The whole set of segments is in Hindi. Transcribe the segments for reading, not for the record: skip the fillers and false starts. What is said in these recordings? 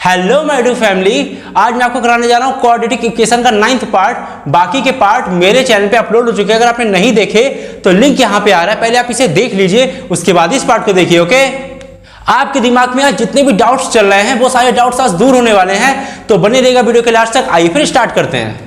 हेलो माय डियर फैमिली, आज मैं आपको कराने जा रहा हूँ क्वाड्रेटिक इक्वेशन का 9th पार्ट। बाकी के पार्ट मेरे चैनल पे अपलोड हो चुके हैं। अगर आपने नहीं देखे तो लिंक यहाँ पे आ रहा है, पहले आप इसे देख लीजिए, उसके बाद इस पार्ट को देखिए। ओके, आपके दिमाग में आज जितने भी डाउट्स चल रहे हैं वो सारे डाउट्स आज दूर होने वाले हैं, तो बने रहेगा वीडियो के लास्ट तक। आइए फिर स्टार्ट करते हैं।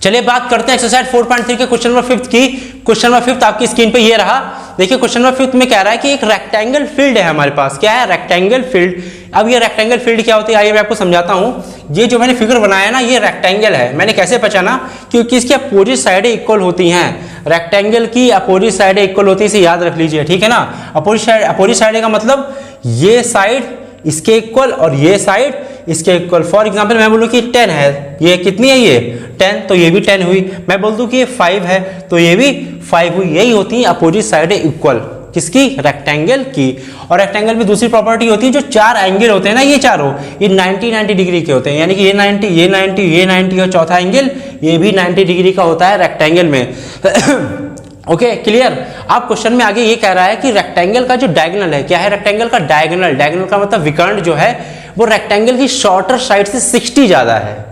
चलिए बात करते हैं एक्सरसाइज 4.3 के क्वेश्चन नंबर 5 की। क्वेश्चन नंबर 5 आपकी स्क्रीन पे ये रहा। देखिए क्वेश्चन नंबर 5 में कह रहा है कि एक रेक्टेंगल फील्ड है हमारे पास। क्या है? Rectangle field. अब ये रेक्टेंगल फील्ड क्या होती है आइए मैं आपको समझाता हूँ। ये जो मैंने फिगर बनाया ना, ये रेक्टेंगल है। मैंने कैसे पहचाना? क्योंकि इसकी अपोजिट साइडें इक्वल होती हैं। रेक्टेंगल की अपोजिट साइडें इक्वल होती है, इसे याद रख लीजिए, ठीक है ना। अपोजिट साइड का मतलब ये साइड इसके इक्वल और ये साइड इसके इक्वल। फॉर एग्जांपल मैं बोलूं कि 10 है, ये कितनी है? ये 10, तो ये भी 10 हुई। मैं बोल दूं कि ये 5 है तो ये भी 5 हुई। यही होती है अपोजिट साइडें इक्वल। किसकी? रेक्टेंगल की। और रेक्टेंगल में दूसरी प्रॉपर्टी होती है, जो चार एंगल होते हैं ना, ये चारों ये 90 डिग्री के होते हैं। यानी कि ये 90, ये 90, ये 90 और चौथा एंगल ये भी 90 डिग्री का होता है रेक्टेंगल में। Okay, clear. अब क्वेश्चन में आगे ये कह रहा है कि रेक्टेंगल का जो डायगोनल है, क्या है रेक्टेंगल का डायगोनल? डायगोनल का मतलब विकर्ण जो है वो रेक्टेंगल की शॉर्टर साइड से 60 ज्यादा है।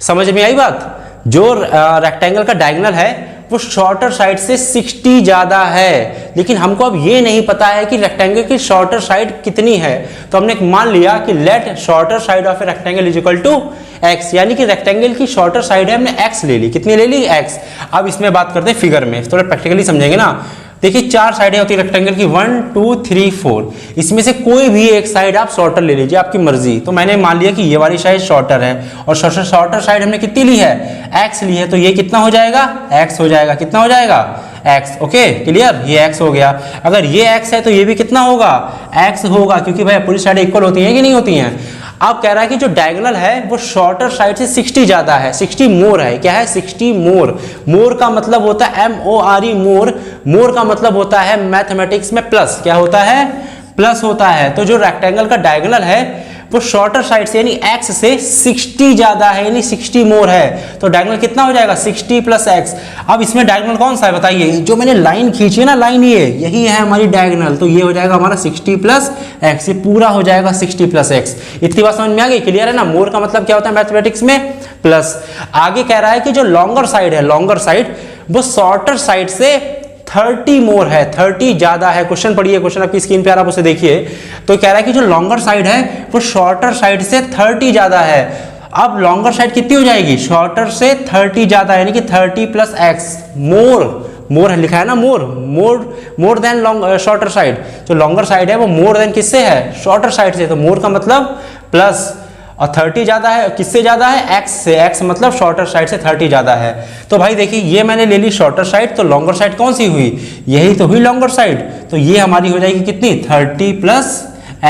समझ में आई बात? जो रेक्टेंगल का डायगोनल है वो शॉर्टर साइड से 60 ज्यादा है। लेकिन हमको अब ये नहीं पता है कि रेक्टेंगल की शॉर्टर साइड कितनी है, तो हमने मान लिया कि let shorter side of a rectangle is equal to x, यानी कि रेक्टेंगल की शॉर्टर साइड है, हमने x ले ली। कितनी ले ली? x। अब इसमें बात करते हैं फिगर में, थोड़ा प्रैक्टिकली समझेंगे ना। देखिए चार साइडें होती है रेक्टेंगल की, 1 2 3 4। इसमें से कोई भी एक साइड आप शॉर्टर ले लीजिए, आपकी मर्जी। तो मैंने मान लिया कि ये वाली साइड शॉर्टर है और शॉर्टर साइड हमने कितनी ली है? x ली है, तो ये कितना हो जाएगा? x हो जाएगा। कितना हो जाएगा? x। Okay, clear. ये x हो गया। अगर ये x है तो ये भी कितना होगा? x होगा, क्योंकि भाई पूरी साइड इक्वल होती हैं कि नहीं होती हैं। अब कह रहा है कि जो डायगोनल है वो शॉर्टर साइड से 60 ज्यादा है, 60 मोर है। क्या है? 60 मोर। मोर का मतलब होता है MORE, मोर। मोर का मतलब होता है मैथमेटिक्स में प्लस। क्या होता है? प्लस होता है। तो जो रेक्टेंगल का डायगोनल है वो शॉर्टर साइड से यानी x से 60 ज्यादा है, यानी 60 मोर है। तो डायगोनल कितना हो जाएगा? 60 प्लस x। अब इसमें डायगोनल कौन सा है बताइए? जो मैंने लाइन खींची है ना, लाइन ये यही है हमारी डायगोनल। तो ये हो जाएगा हमारा 60 प्लस x। ये पूरा हो जाएगा 60 प्लस x। इतनी बात समझ में आ गई? क्लियर है ना? मोर का मतलब क्या होता है मैथमेटिक्स में? प्लस। आगे कह रहा है कि जो लॉन्गर साइड है, लॉन्गर साइड वो शॉर्टर साइड से 30 मोर है, 30 ज्यादा है। क्वेश्चन पढ़िए, क्वेश्चन आपकी स्क्रीन पे आ रहा है, आप उसे देखिए। तो कह रहा है कि जो लॉन्गर साइड है वो शॉर्टर साइड से 30 ज्यादा है। अब लॉन्गर साइड कितनी हो जाएगी? शॉर्टर से 30 ज्यादा, यानी कि 30 प्लस x। मोर लिखा है ना, more than long shorter side. जो लॉन्गर साइड है वो मोर देन किससे है? शॉर्टर साइड से। तो मोर का मतलब प्लस, और 30 ज्यादा है, किससे ज्यादा है? x से। x मतलब शॉर्टर साइड से 30 ज्यादा है। तो भाई देखिए ये मैंने ले ली शॉर्टर साइड, तो लॉन्गर साइड कौन सी हुई? यही तो हुई लॉन्गर साइड। तो ये हमारी हो जाएगी कितनी? 30 प्लस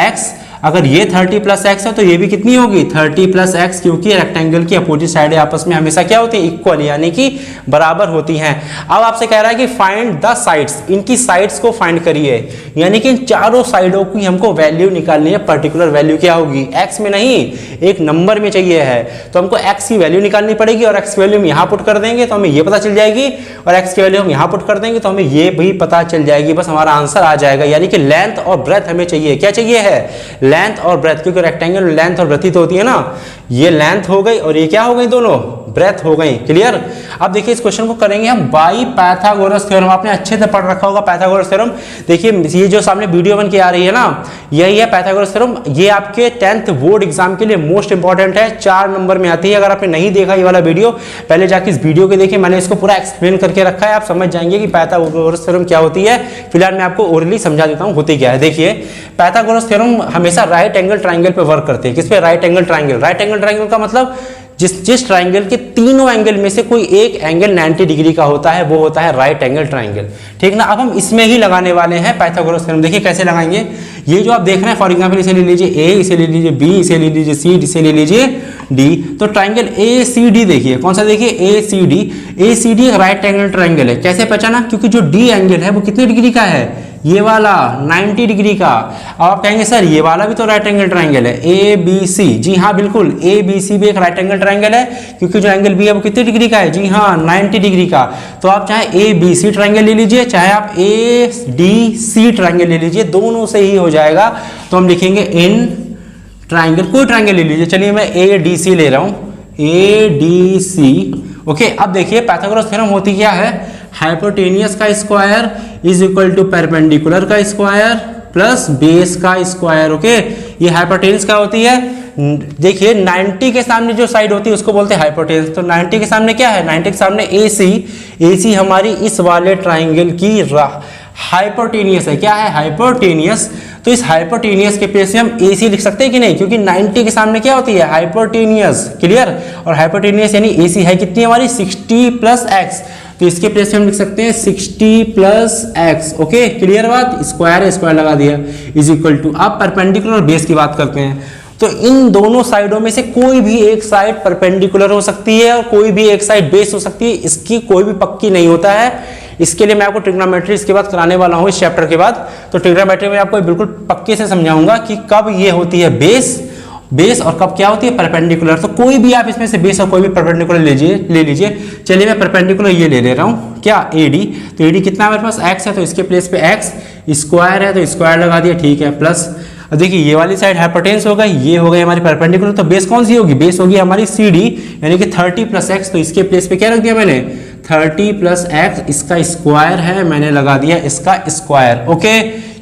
x। अगर ये 30 प्लस x है तो ये भी कितनी होगी? 30 प्लस x, क्योंकि रेक्टेंगल की अपोजिट साइडें आपस में हमेशा क्या होती है? इक्वल, यानी कि बराबर होती हैं। अब आपसे कह रहा है कि फाइंड द साइड्स, इनकी साइड्स को फाइंड करिए, यानी कि इन चारों साइडों की हमको वैल्यू निकालनी है। पर्टिकुलर वैल्यू क्या होगी? x में नहीं, एक नंबर में चाहिए है। तो हमको x की वैल्यू निकालनी पड़ेगी, और x की वैल्यू हम यहाँ पुट कर देंगे तो हमें ये पता चल जाएगी, और x की वैल्यू हम यहाँ पुट कर देंगे तो हमें ये भी पता चल जाएगी। बस हमारा आंसर आ जाएगा। यानी कि लेंथ और ब्रेथ हमें चाहिए। क्या चाहिए है? लेंथ और ब्रेथ, क्योंकि रेक्टेंगल में लेंथ और ब्रेथ ही तो होती है ना। ये लेंथ हो गई और ये क्या हो गई? दोनों ब्रेथ हो गई। क्लियर। अब देखिए इस क्वेश्चन को करेंगे हम बाई पाइथागोरस थ्योरम। आपने अच्छे से पढ़ रखा होगा पाइथागोरस थ्योरम। देखिए ये जो सामने वीडियो बन के आ रही है ना, यही है पाइथागोरस थ्योरम। ये आपके 10th बोर्ड एग्जाम के लिए मोस्ट इंपॉर्टेंट है, 4 नंबर में आती है। अगर आपने नहीं देखा ये वाला वीडियो, पहले जाके इस वीडियो को देखिए, मैंने इसको पूरा एक्सप्लेन करके रखा है। आप समझ जाएंगे कि पाइथागोरस थ्योरम क्या होती है। फिलहाल मैं आपको ओरली समझा देता हूँ होती क्या है। देखिए पाइथागोरस थ्योरम हमेशा राइट एंगल ट्राइंगल पे वर्क करते हैं। किस पे? Right angle triangle. Right angle triangle का मतलब जिस ट्राइंगल के तीनों एंगल में से कोई एक एंगल 90 डिग्री का होता है, वो होता है राइट एंगल ट्राइंगल। ठीक ना। अब हम इसमें ही लगाने वाले हैं पाइथागोरस थ्योरम। देखिए कैसे लगाएंगे। ये जो आप देख रहे हैं, फॉर एग्जांपल इसे ले लीजिए A, इसे ले लीजिए B, इसे ले लीजिए C, इसे ले लीजिए D। तो ट्राइंगल ACD देखिए, कौन सा? देखिए ACD। ACD एक राइट एंगल ट्राइंगल है। कैसे पहचाना? क्योंकि जो D एंगल है वो कितने डिग्री का है? ये वाला 90 डिग्री का। अब आप कहेंगे सर ये वाला भी तो राइट एंगल ट्राइंगल है, ए बी सी। जी हाँ बिल्कुल, ए बी सी भी एक राइट एंगल ट्राइंगल है, क्योंकि जो एंगल बी है वो कितने डिग्री का है? जी हाँ 90 डिग्री का। तो आप चाहे ए बी सी ट्राइंगल ले लीजिए, चाहे आप ए डी सी ट्राइंगल ले लीजिए, दोनों से ही हो जाएगा। तो हम लिखेंगे इन ट्राइंगल, कोई ट्राइंगल ले लीजिए। चलिए मैं ए डी सी ले रहा हूँ, ए डी सी। ओके, अब देखिए पाइथागोरस थ्योरम होती क्या है? हाइपोटेनियस का square is equal to perpendicular का स्क्वायर प्लस बेस का स्क्वायर। ओके, ये हाइपोटेनियस क्या होती है? देखिए 90 के सामने जो साइड होती है उसको बोलते हैं हाइपोटेनियस। तो 90 के सामने क्या है? 90 के सामने AC, AC हमारी इस वाले ट्राइंगल की हाइपोटेनियस है। क्या है? हाइपोटेनियस। तो इस हाइपोटेनियस के प्लेस में हम AC लिख सकते हैं कि नहीं? क्योंकि 90 के सामने क्या होती है? हाइपोटेनियस। क्लियर? और हाइपोटेनियस यानी AC है कितनी हमारी? 60 प्लस x। तो इसके प्लेस में हम लिख सकते हैं 60 प्लस x। ओके, क्लियर बात? स्क्वायर है, स्क्वायर लगा दिया, इज इक्वल टू। अब परपेंडिकुलर और बेस की बात करते हैं। तो इन दोनों साइडों में से कोई भी एक साइड परपेंडिकुलर हो सकती है और कोई भी एक साइड बेस हो सकती है, इसकी कोई भी पक्की नहीं होता है। इसके लिए मैं आपको ट्रिग्नोमेट्री इसके बाद कराने वाला हूं इस चैप्टर के बाद। तो ट्रिग्नोमेट्री में आपको बिल्कुल पक्के से समझाऊंगा कि कब ये होती है बेस और कब क्या होती है? परपेंडिकुलर। तो कोई भी आप इसमें से बेस और कोई भी परपेंडिकुलर ले लीजिए। चलिए मैं परपेंडिकुलर ये ले रहा हूँ, क्या? AD। तो AD कितना है मेरे पास? x है, तो इसके प्लेस पे x। स्क्वायर है तो स्क्वायर लगा दिया, ठीक है, प्लस। अब देखिए ये वाली साइड हाइपोटेन्यूस हो गई, ये हो गई हमारी परपेंडिकुलर। तो बेस कौन सी होगी? बेस होगी हमारी CD, यानी कि 30 प्लस x। तो इसके प्लेस पे क्या रख दिया मैंने? 30 प्लस x। इसका स्क्वायर है, मैंने लगा दिया इसका स्क्वायर। ओके,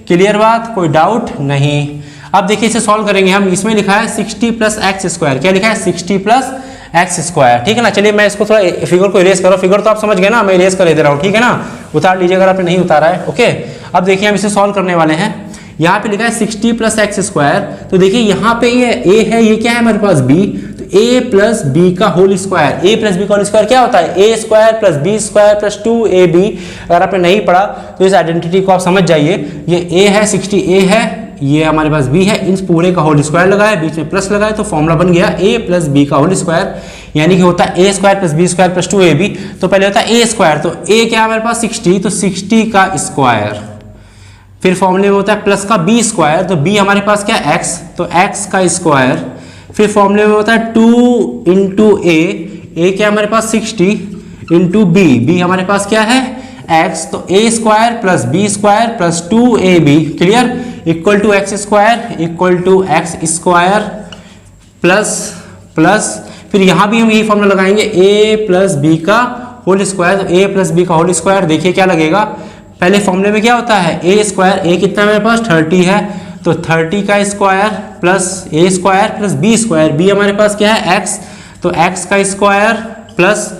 क्लियर बात? कोई डाउट नहीं। अब देखिए इसे सॉल्व करेंगे हम। इसमें लिखा है 60 प्लस एक्स स्क्वायर। क्या लिखा है? 60 प्लस एक्स स्क्वायर। ठीक है ना? चलिए मैं इसको थोड़ा फिगर को इरेज करो। फिगर तो आप समझ गए ना, मैं इरेज कर दे रहा हूँ, ठीक है ना? उतार लीजिए अगर आपने नहीं उतारा है। ओके, अब देखिए हम इसे सॉल्व करने वाले हैं। यहाँ पे लिखा है 60 प्लस एक्स स्क्वायर। तो देखिए यहाँ पे ये a है, ये क्या है हमारे पास? b। तो a प्लस बी का whole square, a plus B का होल स्क्वायर क्या होता है? a square plus B square plus 2ab। अगर आपने नहीं पढ़ा तो इस आइडेंटिटी को आप समझ जाइए। ये a है, 60a है, ये हमारे पास b है, इन पूरे का होल स्क्वायर लगाया, बीच में प्लस लगाया, तो फॉर्मूला बन गया a प्लस बी का होल स्क्वायर, यानी कि होता है a square plus B square plus 2ab। तो पहले होता है a स्क्वायर, तो a क्या है हमारे पास? 60, तो 60 का स्क्वायर। फिर फॉर्मूले में होता है प्लस का b स्क्वायर, तो b हमारे पास क्या है? x, तो x का स्क्वायर। फिर फॉर्मूले में होता है 2 इंटू a क्या हमारे पास? 60 इंटू b हमारे पास क्या है? x, तो a square plus b square plus 2ab। Clear? Equal to X square equal to X square plus फिर यहाँ भी हम यही फॉर्मूला लगाएंगे, a प्लस बी का होल स्क्वायर। तो a प्लस बी का होल स्क्वायर देखिए क्या लगेगा? पहले फॉर्मूले में क्या होता है? a स्क्वायर, a कितना मेरे पास? 30 है, तो 30 का square plus a square plus b square. b हमारे पास क्या है? x, तो x का स्क्वायर प्लस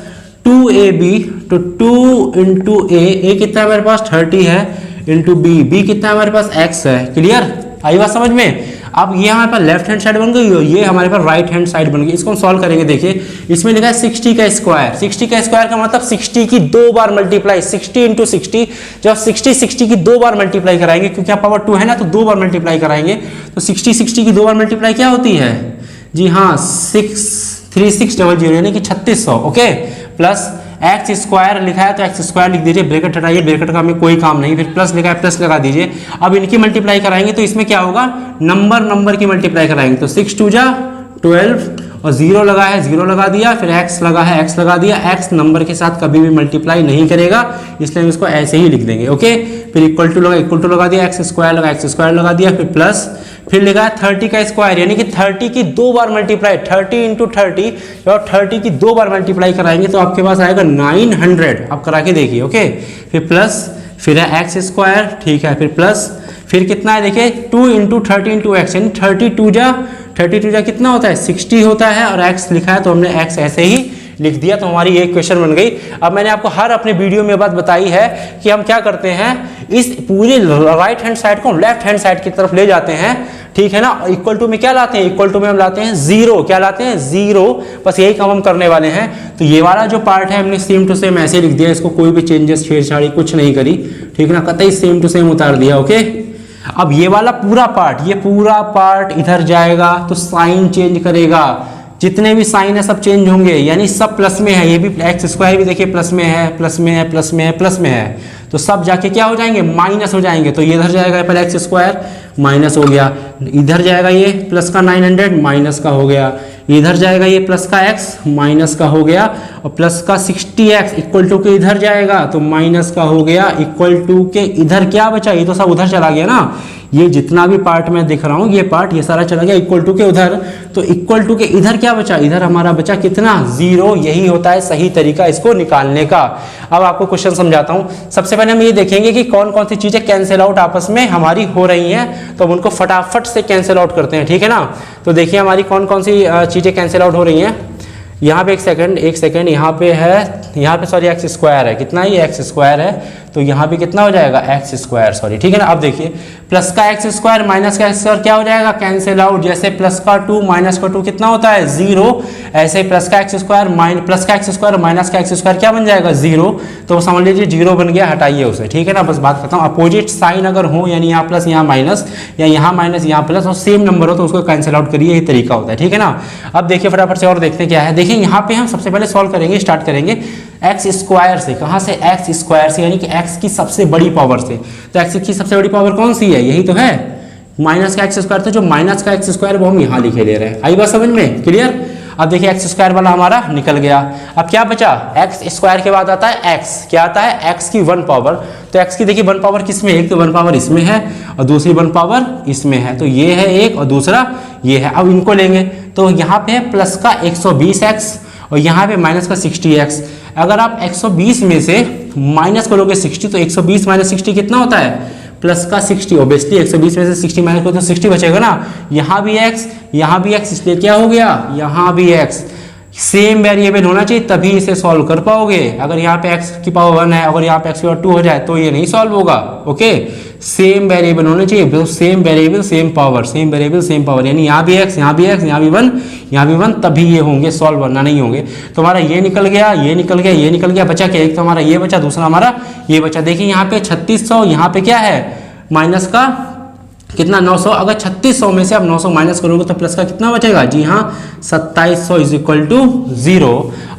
2ab, तो 2 इंटू a कितना हमारे पास? 30 है, इंटू b कितना हमारे पास? x है। क्लियर? आई बात समझ में? अब ये हमारे पास लेफ्ट हैंड साइड बन गई और ये हमारे पास राइट हैंड साइड बन गई। इसको हम सॉल्व करेंगे। देखिए इसमें लिखा है 60 का स्क्वायर। 60 का स्क्वायर का मतलब 60 की 2 बार मल्टीप्लाई, 60 इंटू 60। जब 60 की 2 बार मल्टीप्लाई कराएंगे, क्योंकि यहाँ पावर 2 है ना, तो 2 बार मल्टीप्लाई कराएंगे, तो 60 की 2 बार मल्टीप्लाई क्या होती है? जी हाँ 3600 यानी कि 3600। ओके, प्लस एक्स स्क्वायर लिखा है तो एक्स स्क्वायर लिख दीजिए, ब्रैकेट हटाइए, ब्रैकेट का हमें कोई काम नहीं। फिर प्लस लिखा है, प्लस लगा दीजिए। अब इनकी मल्टीप्लाई कराएंगे तो इसमें क्या होगा? नंबर की मल्टीप्लाई कराएंगे, तो 6 2 जा 12 और 0 लगा है, 0 लगा दिया, फिर x लगा है, x लगा दिया। x नंबर के साथ कभी भी मल्टीप्लाई नहीं करेगा, इसलिए हम इसको ऐसे ही लिख देंगे। ओके, फिर इक्वल टू लगा दिया, एक्स स्क्वायर लगा दिया, फिर प्लस, फिर लिखा है 30 का स्क्वायर, यानी कि 30 की 2 बार मल्टीप्लाई, 30 इंटू 30, और 30 की 2 बार मल्टीप्लाई कराएंगे तो आपके पास आएगा 900। आप करा के देखिए। ओके, फिर प्लस, फिर है एक्स स्क्वायर, ठीक है, फिर प्लस, फिर कितना है देखिए 2 इंटू 30 इंटू एक्स, यानी 32 जा कितना होता है? 60 होता है, और x लिखा है तो हमने x ऐसे ही लिख दिया। तो हमारी ये क्वेश्चन बन गई। अब मैंने आपको हर अपने वीडियो में बात बताई है कि हम क्या करते हैं, इस पूरे राइट हैंड साइड को लेफ्ट हैंड साइड की तरफ ले जाते हैं, ठीक है ना। इक्वल टू में क्या लाते हैं? इक्वल टू में हम लाते हैं 0। क्या लाते हैं? 0। बस यही काम हम करने वाले हैं। तो ये वाला जो पार्ट है हमने सेम टू सेम ऐसे लिख दिया, इसको कोई भी चेंजेस छेड़छाड़ी कुछ नहीं करी, ठीक ना, कतई सेम टू सेम उतार दिया। ओके, अब ये वाला पूरा पार्ट इधर जाएगा तो साइन चेंज करेगा, जितने भी साइन है सब चेंज होंगे, यानी सब प्लस में है। ये भी एक्स स्क्वायर भी देखिए प्लस में है, प्लस में है, प्लस में है, प्लस में है। तो सब जाके क्या हो जाएंगे, माइनस हो जाएंगे। तो ये इधर जाएगा पहले एक्स स्क्वायर माइनस हो गया, इधर जाएगा ये प्लस का 900 माइनस का हो गया, इधर जाएगा ये प्लस का x माइनस का हो गया, और प्लस का 60x इक्वल टू के इधर जाएगा तो माइनस का हो गया, इक्वल टू के इधर क्या बचा, ये तो सब उधर चला गया ना, ये जितना भी पार्ट मैं दिख रहा हूँ ये पार्ट ये सारा चला गया इक्वल टू के उधर, तो इक्वल टू के इधर क्या बचा, इधर हमारा बचा कितना, 0। यही होता है सही तरीका इसको निकालने का। अब आपको क्वेश्चन समझाता हूँ। सबसे पहले हम ये देखेंगे कि कौन कौन सी चीजें कैंसिल आउट आपस में हमारी हो रही हैं, तो हम उनको फटाफट से कैंसिल आउट करते हैं, ठीक है ना। तो देखिए हमारी कौन कौन सी चीजें कैंसिल आउट हो रही हैं। यहाँ पे एक सेकंड यहाँ पे है, यहाँ पे सॉरी एक्स स्क्वायर है, कितना ये एक्स स्क्वायर है, तो यहाँ पे कितना हो जाएगा एक्स स्क्वायर, सॉरी, ठीक है ना। अब देखिए प्लस का एक्स स्क्वायर माइनस का एक्स स्क्वायर क्या हो जाएगा, कैंसिल आउट। जैसे प्लस का 2 माइनस का 2 कितना होता है 0, ऐसे प्लस का एक्स स्क्वायर माइनस का एक्स स्क्वायर क्या बन जाएगा 0, तो समझ लीजिए 0 बन गया, हटाइए उसे, ठीक है ना। बस बात करता हूँ, अपोजिट साइन अगर हो यानी यहाँ प्लस यहाँ माइनस या यहाँ माइनस यहाँ प्लस और सेम नंबर हो तो उसको कैंसिल आउट करिए, यही तरीका होता है, ठीक है ना। अब देखिए फटाफट से और देखते हैं क्या है। देखिए यहाँ पे हम सबसे पहले सॉल्व करेंगे, स्टार्ट करेंगे एक्स स्क्वायर से। कहाँ से, एक्स स्क्वायर से, यानी कि एक्स की सबसे बड़ी पावर से। तो एक्स की सबसे बड़ी पावर कौन सी है, यही तो है माइनस का एक्स स्क्वायर। तो जो माइनस का एक्स स्क्वायर वो हम यहाँ लिखे ले रहे हैं। आई बात समझ में, क्लियर। अब देखिए एक्स स्क्वायर वाला हमारा निकल गया। अब क्या बचा, एक्स स्क्वायर के बाद आता है एक्स, क्या आता है एक्स की 1 पावर। तो एक्स की देखिए 1 पावर किस में, एक तो 1 पावर इसमें है और दूसरी 1 पावर इसमें है, तो ये है एक और दूसरा ये है। अब इनको लेंगे तो यहाँ पे है प्लस का 120x और यहाँ पे माइनस का 60x। अगर आप 120 में से माइनस करोगे 60 तो 120 माइनस 60 कितना होता है, प्लस का 60। ऑब्वियसली 120 में से 60 माइनस करो तो 60 बचेगा ना। यहाँ भी x, इसलिए क्या हो गया, यहाँ भी x। सेम वेरिएबल होना चाहिए तभी इसे सॉल्व कर पाओगे। अगर यहाँ पे x की पावर 1 है, अगर यहाँ पे x की पावर 2 हो जाए तो ये नहीं सॉल्व होगा। ओके, सेम वेरिएबल होने चाहिए, same variable same power, same variable same power, यानी यहाँ भी x, यहाँ भी x, यहाँ भी 1, यहाँ भी 1, तभी ये होंगे सॉल्व, वरना नहीं होंगे। तो हमारा ये निकल गया, ये निकल गया, ये निकल गया, बचा क्या, एक तो हमारा ये बचा, दूसरा हमारा ये बचा। देखिए यहाँ पे 3600, यहाँ पे क्या है माइनस का कितना 900। अगर 3600 में से आप 900 माइनस करोगे तो प्लस का कितना बचेगा, जी हाँ 2700 इज इक्वल टू 0।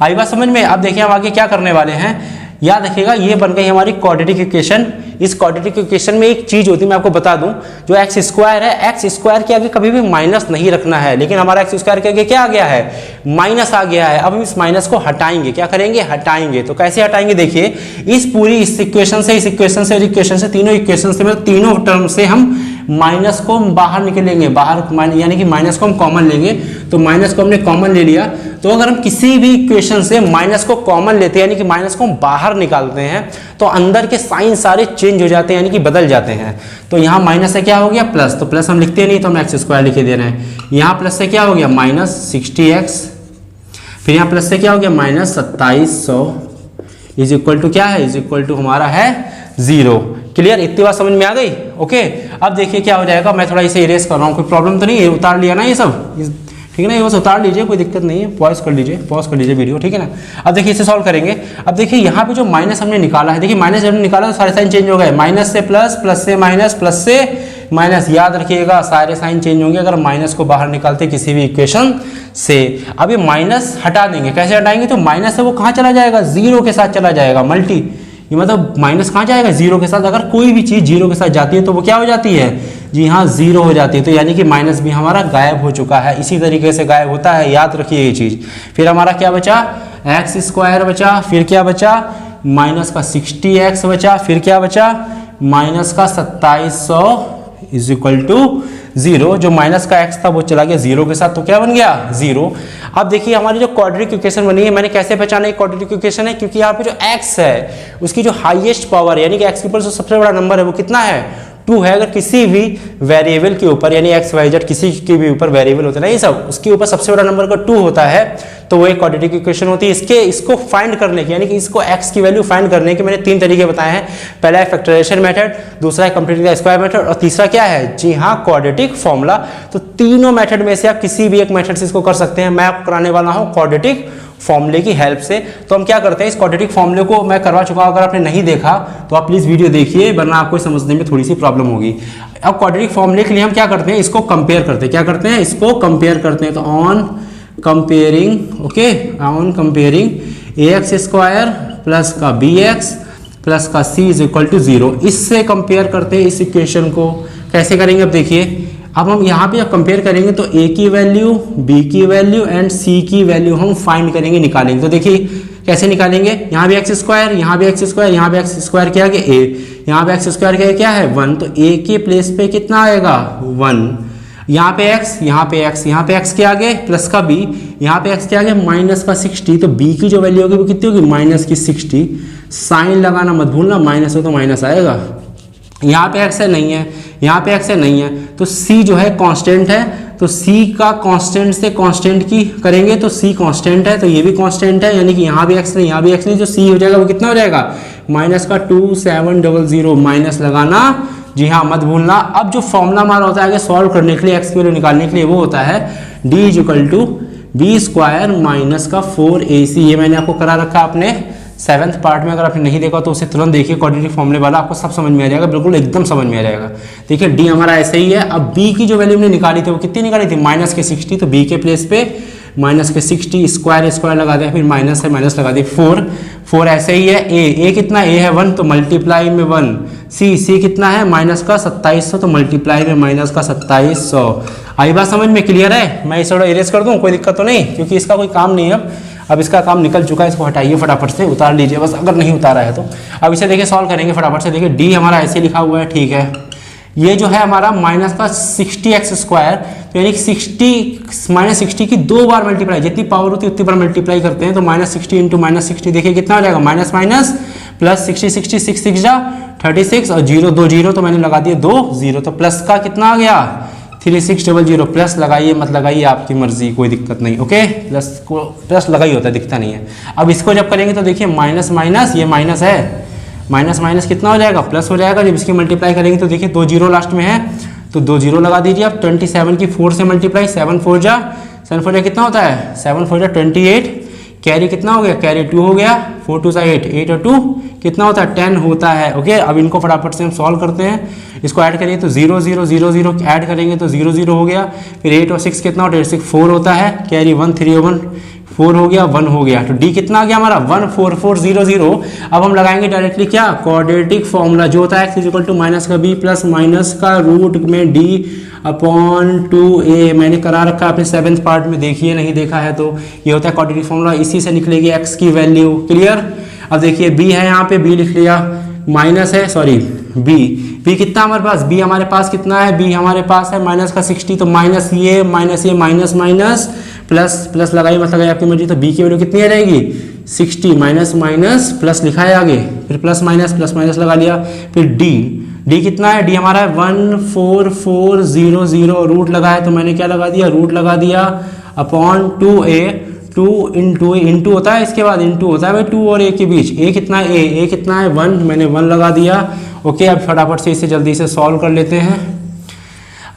आई बात समझ में। अब देखिए हम आगे क्या करने वाले हैं, याद रखिएगा ये बन गई हमारी क्वाड्रेटिक इक्वेशन। इस क्वाड्रेटिक इक्वेशन में एक चीज होती है, मैं आपको बता दूं, जो एक्स स्क्वायर है, एक्स स्क्वायर के आगे कभी भी माइनस नहीं रखना है, लेकिन हमारा एक्स स्क्वायर के आगे क्या आ गया है, माइनस आ गया है। अब हम इस माइनस को हटाएंगे, क्या करेंगे, हटाएंगे। तो कैसे हटाएंगे, देखिए इस पूरी इस इक्वेशन से, इस इक्वेशन से, इक्वेशन से, तीनों इक्वेशन से, मतलब तीनों टर्म से हम माइनस को बाहर निकलेंगे, बाहर यानी कि माइनस को हम कॉमन लेंगे। तो माइनस को हमने कॉमन ले लिया, तो अगर हम किसी भी इक्वेशन से माइनस को कॉमन लेते हैं यानी कि माइनस को हम बाहर निकालते हैं तो अंदर के साइन सारे चेंज हो जाते हैं, यानी कि बदल जाते हैं। तो यहाँ माइनस से क्या हो गया प्लस, तो प्लस हम लिखते नहीं तो हम एक्स स्क्वायर लिखे दे रहे हैं। यहाँ प्लस से क्या हो गया माइनस 60x, फिर यहाँ प्लस से क्या हो गया माइनस 2700 इज इक्वल टू क्या है, इज इक्वल टू हमारा है 0। क्लियर, इतनी बात समझ में आ गई। ओके, अब देखिए क्या हो जाएगा, मैं थोड़ा इसे इरेज कर रहा हूँ, कोई प्रॉब्लम तो नहीं है, उतार लिया ना ये सब, ठीक है ना, ये बस उतार लीजिए, कोई दिक्कत नहीं है, पॉज कर लीजिए वीडियो, ठीक है ना। अब देखिए इसे सॉल्व करेंगे। अब देखिए यहाँ पे जो माइनस हमने निकाला है, देखिए माइनस हमने निकाला तो सारे साइन चेंज हो गए, माइनस से प्लस, प्लस से माइनस, प्लस से माइनस। याद रखिएगा सारे साइन चेंज होंगे अगर माइनस को बाहर निकालते किसी भी इक्वेशन से। अब ये माइनस हटा देंगे, कैसे हटाएंगे, तो माइनस से वो कहाँ चला जाएगा, 0 के साथ चला जाएगा, मल्टी, ये मतलब माइनस कहाँ जाएगा, 0 के साथ। अगर कोई भी चीज़ 0 के साथ जाती है तो वो क्या हो जाती है, जी हाँ 0 हो जाती है। तो यानी कि माइनस भी हमारा गायब हो चुका है, इसी तरीके से गायब होता है, याद रखिए ये चीज़। फिर हमारा क्या बचा, एक्स स्क्वायर बचा, फिर क्या बचा माइनस का 60x बचा, फिर क्या बचा माइनस का 2700 इज इक्वल टू 0। जो माइनस का x था वो चला गया 0 के साथ, तो क्या बन गया 0। अब देखिए हमारी जो क्वाड्रेटिक इक्वेशन बनी है, मैंने कैसे पहचाना ये क्वाड्रेटिक इक्वेशन है, क्योंकि यहाँ पे जो x है उसकी जो हाईएस्ट पावर यानी कि x के ऊपर जो सबसे बड़ा नंबर है वो कितना है, 2 है। अगर किसी भी वेरिएबल के ऊपर यानी एक्स वाई जेड किसी के भी ऊपर वेरिएबल होता है ना ये सब, उसके ऊपर सबसे बड़ा नंबर का 2 होता है तो वो एक क्वाड्रेटिक इक्वेशन होती है। इसको फाइंड करने की यानी कि इसको x की वैल्यू फाइंड करने के मैंने 3 तरीके बताए हैं। पहला है फैक्टराइजेशन मेथड, दूसरा है कंप्लीटिंग द स्क्वायर मेथड और तीसरा क्या है, जी हाँ क्वाड्रेटिक फॉर्मूला। तो तीनों मेथड में से आप किसी भी एक मेथड से इसको कर सकते हैं। मैं आपको कराने वाला हूँ क्वाड्रेटिक फॉर्मूले की हेल्प से। तो हम क्या करते हैं, इस क्वाड्रेटिक फॉर्मूले को मैं करवा चुका हूं, अगर आपने नहीं देखा तो आप प्लीज वीडियो देखिए, वरना आपको समझने में थोड़ी सी प्रॉब्लम होगी। अब क्वाड्रेटिक फॉर्मूले के लिए हम क्या करते हैं, इसको कंपेयर करते हैं। क्या करते हैं, इसको कंपेयर करते हैं। तो on comparing, okay, on comparing ax square plus का bx प्लस का c इज इक्वल टू 0। इससे कंपेयर करते हैं इस इक्वेशन को, कैसे करेंगे अब देखिए। अब हम यहाँ पे कंपेयर करेंगे तो a की वैल्यू, b की वैल्यू एंड c की वैल्यू हम फाइंड करेंगे, निकालेंगे। तो देखिए कैसे निकालेंगे, यहाँ भी एक्स स्क्वायर, यहाँ भी एक्स स्क्वायर, यहाँ भी एक्स स्क्वायर क्या है a, यहाँ पे एक्स स्क्वायर क्या है 1, तो a के प्लेस पे कितना आएगा 1, यहाँ पे x, यहाँ पे x, यहाँ पे x के आगे प्लस का b, यहाँ पे x के आगे माइनस का 60, तो b की जो वैल्यू होगी वो कितनी होगी माइनस की 60। साइन लगाना मत भूलना, माइनस हो तो माइनस आएगा। यहाँ पे x है नहीं है, यहाँ पे x है नहीं है, तो c जो है कांस्टेंट है, तो c का कांस्टेंट से कांस्टेंट की करेंगे तो c कांस्टेंट है, तो ये भी कांस्टेंट है, यानी कि यहाँ भी x नहीं, यहाँ भी x नहीं, जो c हो जाएगा वो कितना हो जाएगा माइनस का 2700, माइनस लगाना जी हाँ मत भूलना। अब जो फॉर्मूला हमारा होता है आगे सॉल्व करने के लिए, एक्स की वैल्यू निकालने के लिए, वो होता है d is equal to B square minus का 4ac। ये मैंने आपको करा रखा अपने 7th पार्ट में, अगर आपने नहीं देखा तो उसे तुरंत देखिए, क्वाड्रेटिक फॉर्मूले वाला, आपको सब समझ में आ जाएगा, बिल्कुल एकदम समझ में आ जाएगा। देखिए d हमारा ऐसे ही है। अब b की जो वैल्यू हमने निकाली थी वो कितनी निकाली थी माइनस के 60, तो b के प्लेस पे माइनस के 60 स्क्वायर स्क्वायर लगा दिया, फिर माइनस है माइनस लगा दी 4 ऐसे ही है। a कितना a है 1, तो मल्टीप्लाई में 1, c कितना है माइनस का 2700, तो मल्टीप्लाई में माइनस का 2700। आई बात समझ में, क्लियर है। मैं इसे इरेज कर दूं, कोई दिक्कत तो नहीं, क्योंकि इसका कोई काम नहीं है अब इसका काम निकल चुका है। इसको हटाइए फटाफट से, उतार लीजिए बस, अगर नहीं उतारा है तो। अब इसे देखिए सॉल्व करेंगे फटाफट से। देखिए d हमारा ऐसे लिखा हुआ है, ठीक है। ये जो है हमारा माइनस का 60x स्क्वायर, तो यानी कि 60 माइनस 60 की 2 बार मल्टीप्लाई, जितनी पावर होती है उतनी बार मल्टीप्लाई करते हैं, तो माइनस 60 इंटू माइनस 60, देखिए कितना हो जाएगा माइनस माइनस प्लस 60 60 6 6 जा 36 और 0 2 0, तो मैंने लगा दिए 2 0, तो प्लस का कितना आ गया 3600। प्लस लगाइए मत लगाइए आपकी मर्जी, कोई दिक्कत नहीं, ओके। प्लस को प्लस लगा ही होता है, दिखता नहीं है। अब इसको जब करेंगे तो देखिए माइनस माइनस, ये माइनस है, माइनस माइनस कितना हो जाएगा प्लस हो जाएगा। जब इसकी मल्टीप्लाई करेंगे तो देखिए 2 0 लास्ट में है, तो 2 0 लगा दीजिए। अब 27 की 4 से मल्टीप्लाई, 7 4 जा कितना होता है 7 4 जा 28, कैरी कितना हो गया कैरी 2 हो गया, 4 2 8 8 और 2 कितना होता है 10 होता है, ओके। अब इनको फटाफट से हम सॉल्व करते हैं, इसको ऐड करिए तो 0 0 0 0 ऐड करेंगे तो 0 0 हो गया, फिर 8 और 6 कितना होता है 6 4 होता है, कैरी 1 3 और 1 4 हो गया, 1 हो गया, तो d कितना आ गया हमारा 1 4 4 0 0। अब हम लगाएंगे डायरेक्टली क्या क्वाड्रेटिक फॉर्मूला, जो होता है x इक्वल टू माइनस का b प्लस माइनस का रूट में d अपॉन 2a। मैंने करा रखा है अपने 7th पार्ट में, देखिए नहीं देखा है तो। ये होता है क्वाड्रेटिक फॉर्मूला, इसी से निकलेगी x की वैल्यू, क्लियर। अब देखिए b है, यहाँ पे b लिख लिया, माइनस है सॉरी b कितना हमारे पास, b हमारे पास कितना है, b हमारे पास है माइनस का 60, तो माइनस ये माइनस माइनस प्लस प्लस लगाइए मत लगाइए आपकी मर्जी, तो b की वैल्यू कितनी आ जाएगी 60 माइनस माइनस प्लस लिखा है आगे, फिर प्लस माइनस लगा लिया, फिर d कितना है, d हमारा है 14400, रूट लगा है तो मैंने क्या लगा दिया रूट लगा दिया अपॉन 2a, 2 इंटू होता है, इसके बाद इंटू होता है भाई 2 और a के बीच, a कितना है a कितना है 1, मैंने 1 लगा दिया, ओके। अब फटाफट से इसे जल्दी से सॉल्व कर लेते हैं।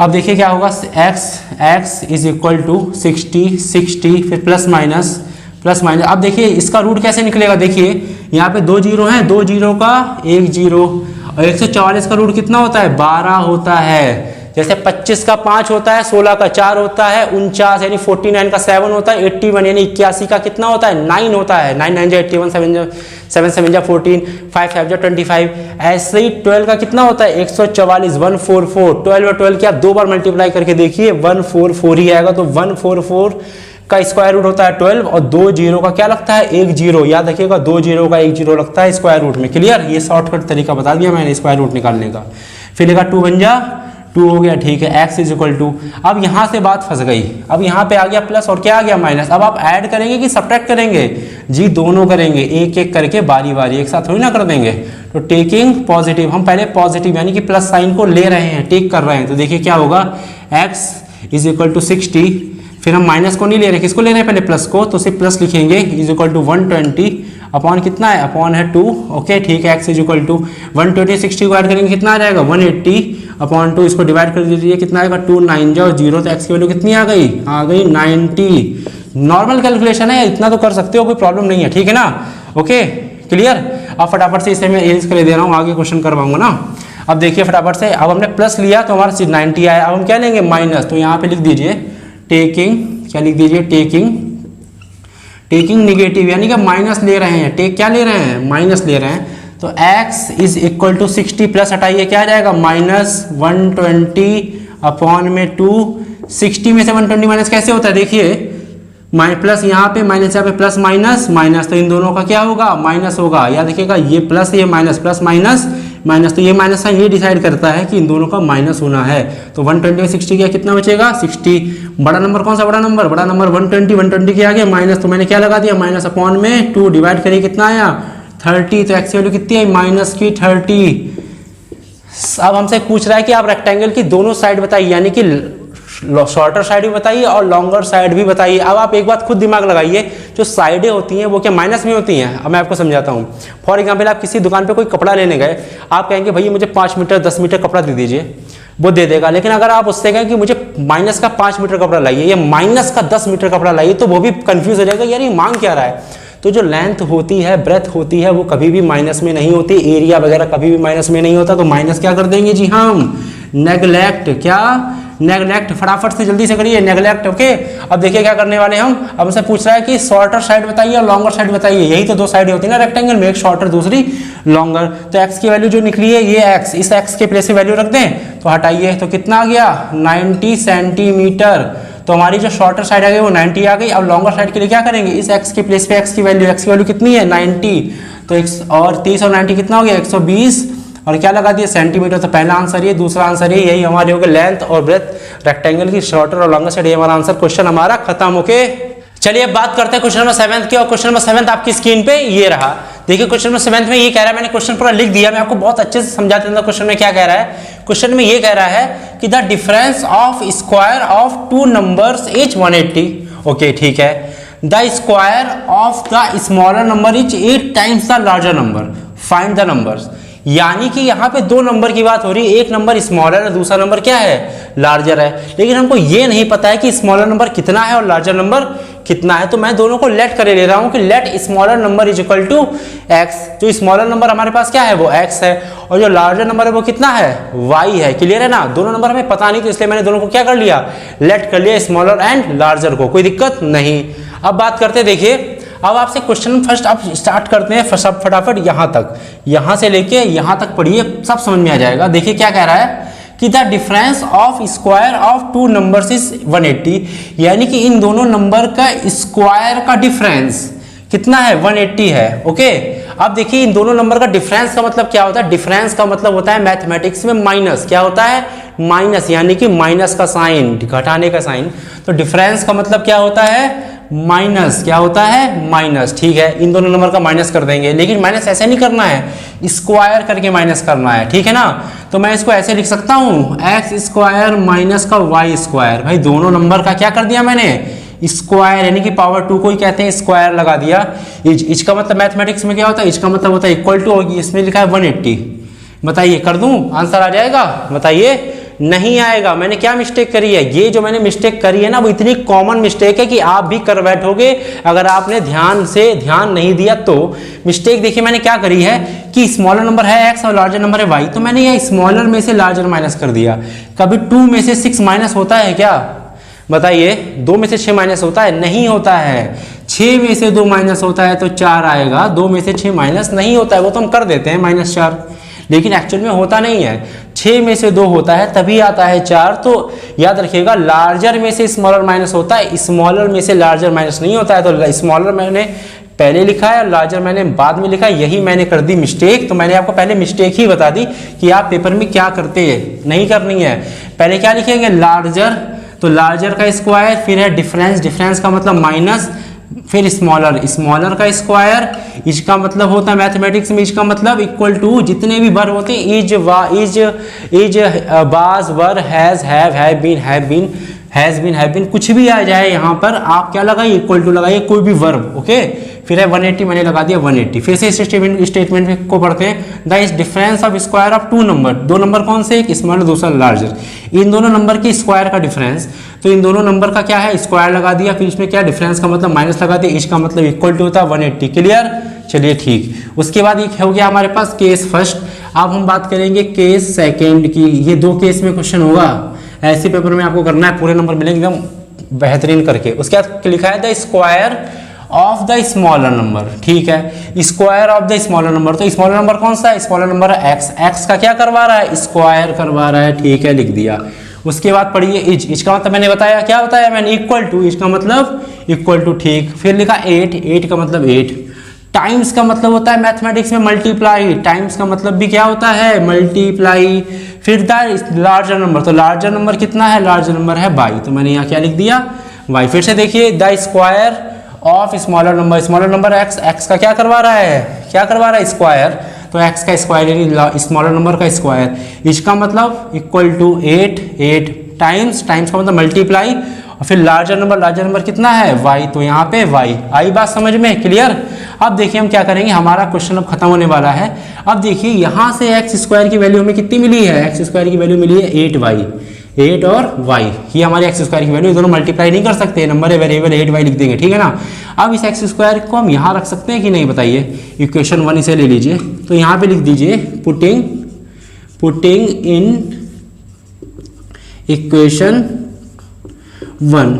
अब देखिए क्या होगा, x इज इक्वल टू 60 फिर प्लस माइनस। अब देखिए इसका रूट कैसे निकलेगा, देखिए यहाँ पे 2 0 हैं, 2 0 का 1 0, और 144 का रूट कितना होता है 12 होता है। जैसे 25 का 5 होता है, 16 का 4 होता है, 49 यानी 49 का 7 होता है, 81 यानी 81 का कितना होता है 9 होता है, 9 9 जा 81, 7 7 जा 14, 5 5 जा 25। ऐसे ही 12 का कितना होता है 144, 144, 12 और 12 क्या 2 बार मल्टीप्लाई करके देखिए 144 ही आएगा, तो 144 का स्क्वायर रूट होता है 12, और 2 0 का क्या लगता है 1 0, याद रखिएगा 2 0 का 1 0 लगता है स्क्वायर रूट में, क्लियर। ये शॉर्टकट तरीका बता दिया मैंने स्क्वायर रूट निकालने का। फिर लिखा 2 1 जा 2 हो गया, ठीक है। x इज इक्वल टू, अब यहाँ से बात फंस गई, अब यहाँ पे आ गया प्लस और क्या आ गया माइनस। अब आप ऐड करेंगे कि सब्ट्रैक्ट करेंगे जी, दोनों करेंगे, एक एक करके बारी बारी, एक साथ थोड़ी ना कर देंगे। तो टेकिंग पॉजिटिव, हम पहले पॉजिटिव यानी कि प्लस साइन को ले रहे हैं, टेक कर रहे हैं, तो देखिए क्या होगा x इज इक्वल टू 60, फिर हम माइनस को नहीं ले रहे, किसको ले रहे हैं पहले प्लस को, तो सिर्फ प्लस लिखेंगे, इज इक्वल टू 120 अपॉन कितना है अपॉन है 2, ओके ठीक है। x इज इक्वल टू 120 60 को ऐड करेंगे कितना आ जाएगा 180 अपॉन 2, इसको डिवाइड कर दीजिए कितना आएगा 2 9 जाओ 0, तो x की वैल्यू कितनी आ गई 90। नॉर्मल कैलकुलेशन है, इतना तो कर सकते हो, कोई प्रॉब्लम नहीं है, ठीक है ना, ओके क्लियर। अब फटाफट से इसे मैं एज कर दे रहा हूँ, आगे क्वेश्चन करवाऊंगा ना। अब देखिए फटाफट से, अब हमने प्लस लिया तो हमारा 90 आया, अब हम क्या लेंगे माइनस, तो यहाँ पे लिख दीजिए टेकिंग, क्या लिख दीजिए टेकिंग निगेटिव, यानी कि माइनस ले रहे हैं, टेक क्या ले रहे हैं माइनस ले रहे हैं, तो x is equal to 60 plus हटाइए क्या आ जाएगा -120/2। 60 में से 120 माइनस कैसे होता है देखिए, प्लस यहाँ पे माइनस, यहाँ पे प्लस माइनस माइनस, तो इन दोनों का क्या होगा माइनस होगा। या देखिएगा ये प्लस ये माइनस, प्लस माइनस माइनस, तो ये माइनस साइन ये डिसाइड करता है कि इन दोनों का माइनस होना है। तो 120 में 60 गया कितना बचेगा 60। बड़ा नंबर कौन सा बड़ा नंबर 120, 120 के आगे माइनस, तो मैंने क्या लगा दिया -/2 डिवाइड करिए कितना आया 30। तो एक्स वैल्यू कितनी आई -30। अब हमसे पूछ रहा है कि आप रेक्टेंगल की दोनों साइड बताइए, यानी कि शॉर्टर साइड भी बताइए और लॉन्गर साइड भी बताइए। अब आप एक बात खुद दिमाग लगाइए, जो साइडें होती हैं वो क्या माइनस में होती हैं। अब मैं आपको समझाता हूँ। फॉर एग्जांपल आप किसी दुकान पे कोई कपड़ा लेने गए, आप कहेंगे भैया मुझे 5 मीटर 10 मीटर कपड़ा दे दीजिए, वो दे देगा। लेकिन अगर आप उससे कहें कि मुझे माइनस का 5 मीटर कपड़ा लाइए या माइनस का 10 मीटर कपड़ा लाइए, तो वो भी कंफ्यूज हो जाएगा यार ये मांग क्या रहा है। तो जो लेंथ होती है, ब्रेथ होती है, वो कभी भी माइनस में नहीं होती, एरिया वगैरह कभी भी माइनस में नहीं होता। तो माइनस क्या कर देंगे जी हम नेगलेक्ट, क्या नेगलेक्ट, फटाफट से जल्दी से करिए नेगलेक्ट। ओके, अब देखिए क्या करने वाले हम। अब हमसे पूछ रहा है कि शॉर्टर साइड बताइए और लॉन्गर साइड बताइए। यही तो दो साइड होती है ना रेक्टेंगल में, एक शॉर्टर दूसरी लॉन्गर। तो एक्स की वैल्यू जो निकली है ये एक्स, इस एक्स के प्लेस पे वैल्यू रख दें तो हटाइए, तो कितना आ गया 90 सेंटीमीटर। तो हमारी जो शॉर्टर साइड आ गई वो 90 आ गई। अब लॉन्गर साइड के लिए क्या करेंगे, इस एक्स के प्लेस पे एक्स की वैल्यू कितनी है 90, तो और 30 और 90 कितना हो गया 120, और क्या लगा दिया सेंटीमीटर। तो पहला आंसर ये, दूसरा आंसर ये, यही हमारे हो गए लेंथ और ब्रेथ रेक्टेंगल की शॉर्टर और लॉन्गर साइड। ये हमारा आंसर, क्वेश्चन हमारा खत्म। ओके, चलिए अब बात करते हैं क्वेश्चन नंबर 7 की। और क्वेश्चन नंबर 7 आपकी स्क्रीन पे ये रहा। देखिए क्वेश्चन नंबर 7 में ये कह रहा है, मैंने क्वेश्चन पूरा लिख दिया, मैं आपको बहुत अच्छे से समझा देता हूं क्वेश्चन में क्या कह रहा है। क्वेश्चन में ये कह रहा है कि the difference of square of 2 numbers is 180। Okay ठीक है, the square of the smaller number is 8 times the larger number, find the numbers. यानी कि यहाँ पे दो नंबर की बात हो रही है, एक नंबर स्मॉलर है, दूसरा नंबर क्या है लार्जर है। लेकिन हमको ये नहीं पता है कि स्मॉलर नंबर कितना है और लार्जर नंबर कितना है। तो मैं दोनों को लेट करे ले रहा हूं कि let smaller number is equal to X. जो स्मॉलर नंबर हमारे पास क्या है वो एक्स है, और जो लार्जर नंबर है वो कितना है वाई है। क्लियर है ना, दोनों नंबर हमें पता नहीं, तो इसलिए मैंने दोनों को क्या कर लिया लेट कर लिया, स्मॉलर एंड लार्जर को, कोई दिक्कत नहीं। अब बात करते, देखिए अब आपसे क्वेश्चन फर्स्ट आप स्टार्ट करते हैं फटाफट यहाँ तक, यहाँ से लेके यहाँ तक पढ़िए, सब समझ में आ जाएगा। देखिए क्या कह रहा है कि the difference of square of 2 numbers is 180, यानी कि इन दोनों नंबर का स्क्वायर का डिफरेंस कितना है 180 है। ओके, अब देखिए इन दोनों नंबर का डिफरेंस का मतलब क्या होता है। डिफरेंस का मतलब होता है मैथमेटिक्स में माइनस, क्या होता है माइनस, यानी कि माइनस का साइन, घटाने का साइन। तो डिफरेंस का मतलब क्या होता है माइनस, क्या होता है माइनस। ठीक है, इन दोनों नंबर का माइनस कर देंगे, लेकिन माइनस ऐसे नहीं करना है, स्क्वायर करके माइनस करना है। ठीक है ना, तो मैं इसको ऐसे लिख सकता हूं एक्स स्क्वायर माइनस का वाई स्क्वायर। भाई दोनों नंबर का क्या कर दिया मैंने स्क्वायर, यानी कि पावर 2 को ही कहते हैं स्क्वायर लगा दिया। इज का मतलब मैथमेटिक्स में क्या होता है, इज का मतलब होता है इक्वल टू, इसमें लिखा है 180। बताइए कर दूं, आंसर आ जाएगा, बताइए नहीं आएगा। मैंने क्या मिस्टेक करी है, ये जो मैंने मिस्टेक करी है ना वो इतनी कॉमन मिस्टेक है कि आप भी कर बैठोगे अगर आपने ध्यान नहीं दिया तो। मिस्टेक देखिए मैंने क्या करी है कि स्मॉलर नंबर है एक्स और लार्जर नंबर है वाई, तो मैंने ये स्मॉलर में से लार्जर माइनस कर दिया। कभी 2 में से 6 माइनस होता है क्या, बताइए 2 में से 6 माइनस होता है, नहीं होता है। 6 में से 2 माइनस होता है तो 4 आएगा, 2 में से 6 माइनस नहीं होता है, वो तो हम कर देते हैं -4, लेकिन एक्चुअल में होता नहीं है। 6 में से 2 होता है तभी आता है 4। तो याद रखिएगा लार्जर में से स्मॉलर माइनस होता है, स्मॉलर में से लार्जर माइनस नहीं होता है। तो स्मॉलर मैंने पहले लिखा है और लार्जर मैंने बाद में लिखा है, यही मैंने कर दी मिस्टेक। तो मैंने आपको पहले मिस्टेक ही बता दी कि आप पेपर में क्या करते हैं, नहीं करनी है। पहले क्या लिखेंगे लार्जर, तो लार्जर का स्क्वायर, फिर है डिफरेंस का मतलब माइनस, फिर स्मॉलर का स्क्वायर। इसका मतलब होता है मैथमेटिक्स में इसका मतलब इक्वल टू, जितने भी वर्ब होते हैं is was were has have been, कुछ भी आ जाए यहाँ पर आप क्या लगाइए इक्वल टू लगाइए, कोई भी वर्ब। ओके, फिर है 180, मैंने लगा दिया 180। फिर से इस स्टेटमेंट को पढ़ते हैं, the difference of square of 2 number, 2 number कौन से, एक स्मॉलर दूसरा लार्जर, इन दोनों नंबर के स्क्वायर का डिफरेंस। तो इन दोनों नंबर का क्या है स्क्वायर लगा दिया, फिर इसमें क्या डिफरेंस का मतलब माइनस लगा दिया, इसका मतलब इक्वल टू होता है 180। क्लियर, चलिए ठीक। उसके बाद एक हो गया हमारे पास केस फर्स्ट। अब हम बात करेंगे केस सेकेंड की। ये 2 केस में क्वेश्चन होगा, ऐसे पेपर में आपको करना है, पूरे नंबर मिलेंगे एकदम बेहतरीन करके। उसके बाद लिखा है the square of the smaller number, ठीक है, square of the smaller number. तो स्मॉलर नंबर कौन सा है? स्मॉलर नंबर है एक्स। एक्स का क्या करवा रहा है? स्क्वायर करवा रहा है, ठीक है, लिख दिया। उसके बाद पढ़िए इज। इज का मतलब मैंने बताया, क्या बताया मैंने? Equal to. इज का मतलब इक्वल टू, ठीक। फिर लिखा 8। 8 का मतलब 8। टाइम्स का मतलब होता है मैथमेटिक्स में मल्टीप्लाई। टाइम्स का मतलब भी क्या होता है? मल्टीप्लाई। फिर द लार्जर नंबर, तो लार्जर नंबर कितना है? लार्जर नंबर है बाई, तो मैंने यहाँ क्या लिख दिया? वाई। फिर से देखिए, the square of smaller number. Smaller number x. X का क्या करवा रहा है? क्या करवा रहा है? स्क्वायर। तो एक्स का स्क्वायर यानी स्मॉलर नंबर का स्क्वायर। इसका मतलब इक्वल टू 8। 8 टाइम्स, टाइम्स का मतलब मल्टीप्लाई, और फिर लार्जर नंबर। लार्जर नंबर कितना है? वाई, तो यहाँ पे वाई। आई बात समझ में? क्लियर। अब देखिए हम क्या करेंगे, हमारा क्वेश्चन अब खत्म होने वाला है। अब देखिए यहाँ से एक्स स्क्वायर की वैल्यू हमें कितनी मिली है? एक्स स्क्वायर की वैल्यू मिली है 8y। 8 और y, ये हमारे एक्स स्क्वायर की वैल्यू, दोनों मल्टीप्लाई नहीं कर सकते, नंबर है वेरिएबल 8y लिख देंगे, ठीक है ना। अब इस एक्स स्क्वायर को हम यहाँ रख सकते हैं कि नहीं, बताइए। इक्वेशन 1 इसे ले लीजिए, तो यहाँ पे लिख दीजिए putting in equation 1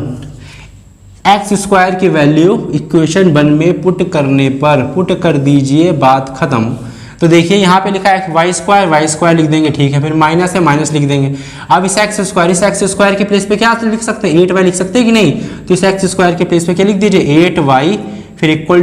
x square की वैल्यू इक्वेशन 1 में पुट करने पर, पुट कर दीजिए, बात खत्म। तो देखिए यहाँ पे लिखा है वाई स्क्वायर लिख देंगे, ठीक है। फिर माइनस है, माइनस लिख देंगे। अब इस एक्स स्क्वायर के प्लेस पे क्या लिख सकते हैं? 8y लिख सकते हैं कि नहीं? तो इस एक्स स्क्वायर के प्लेस पे क्या लिख दीजिए? 8y, फिर इक्वल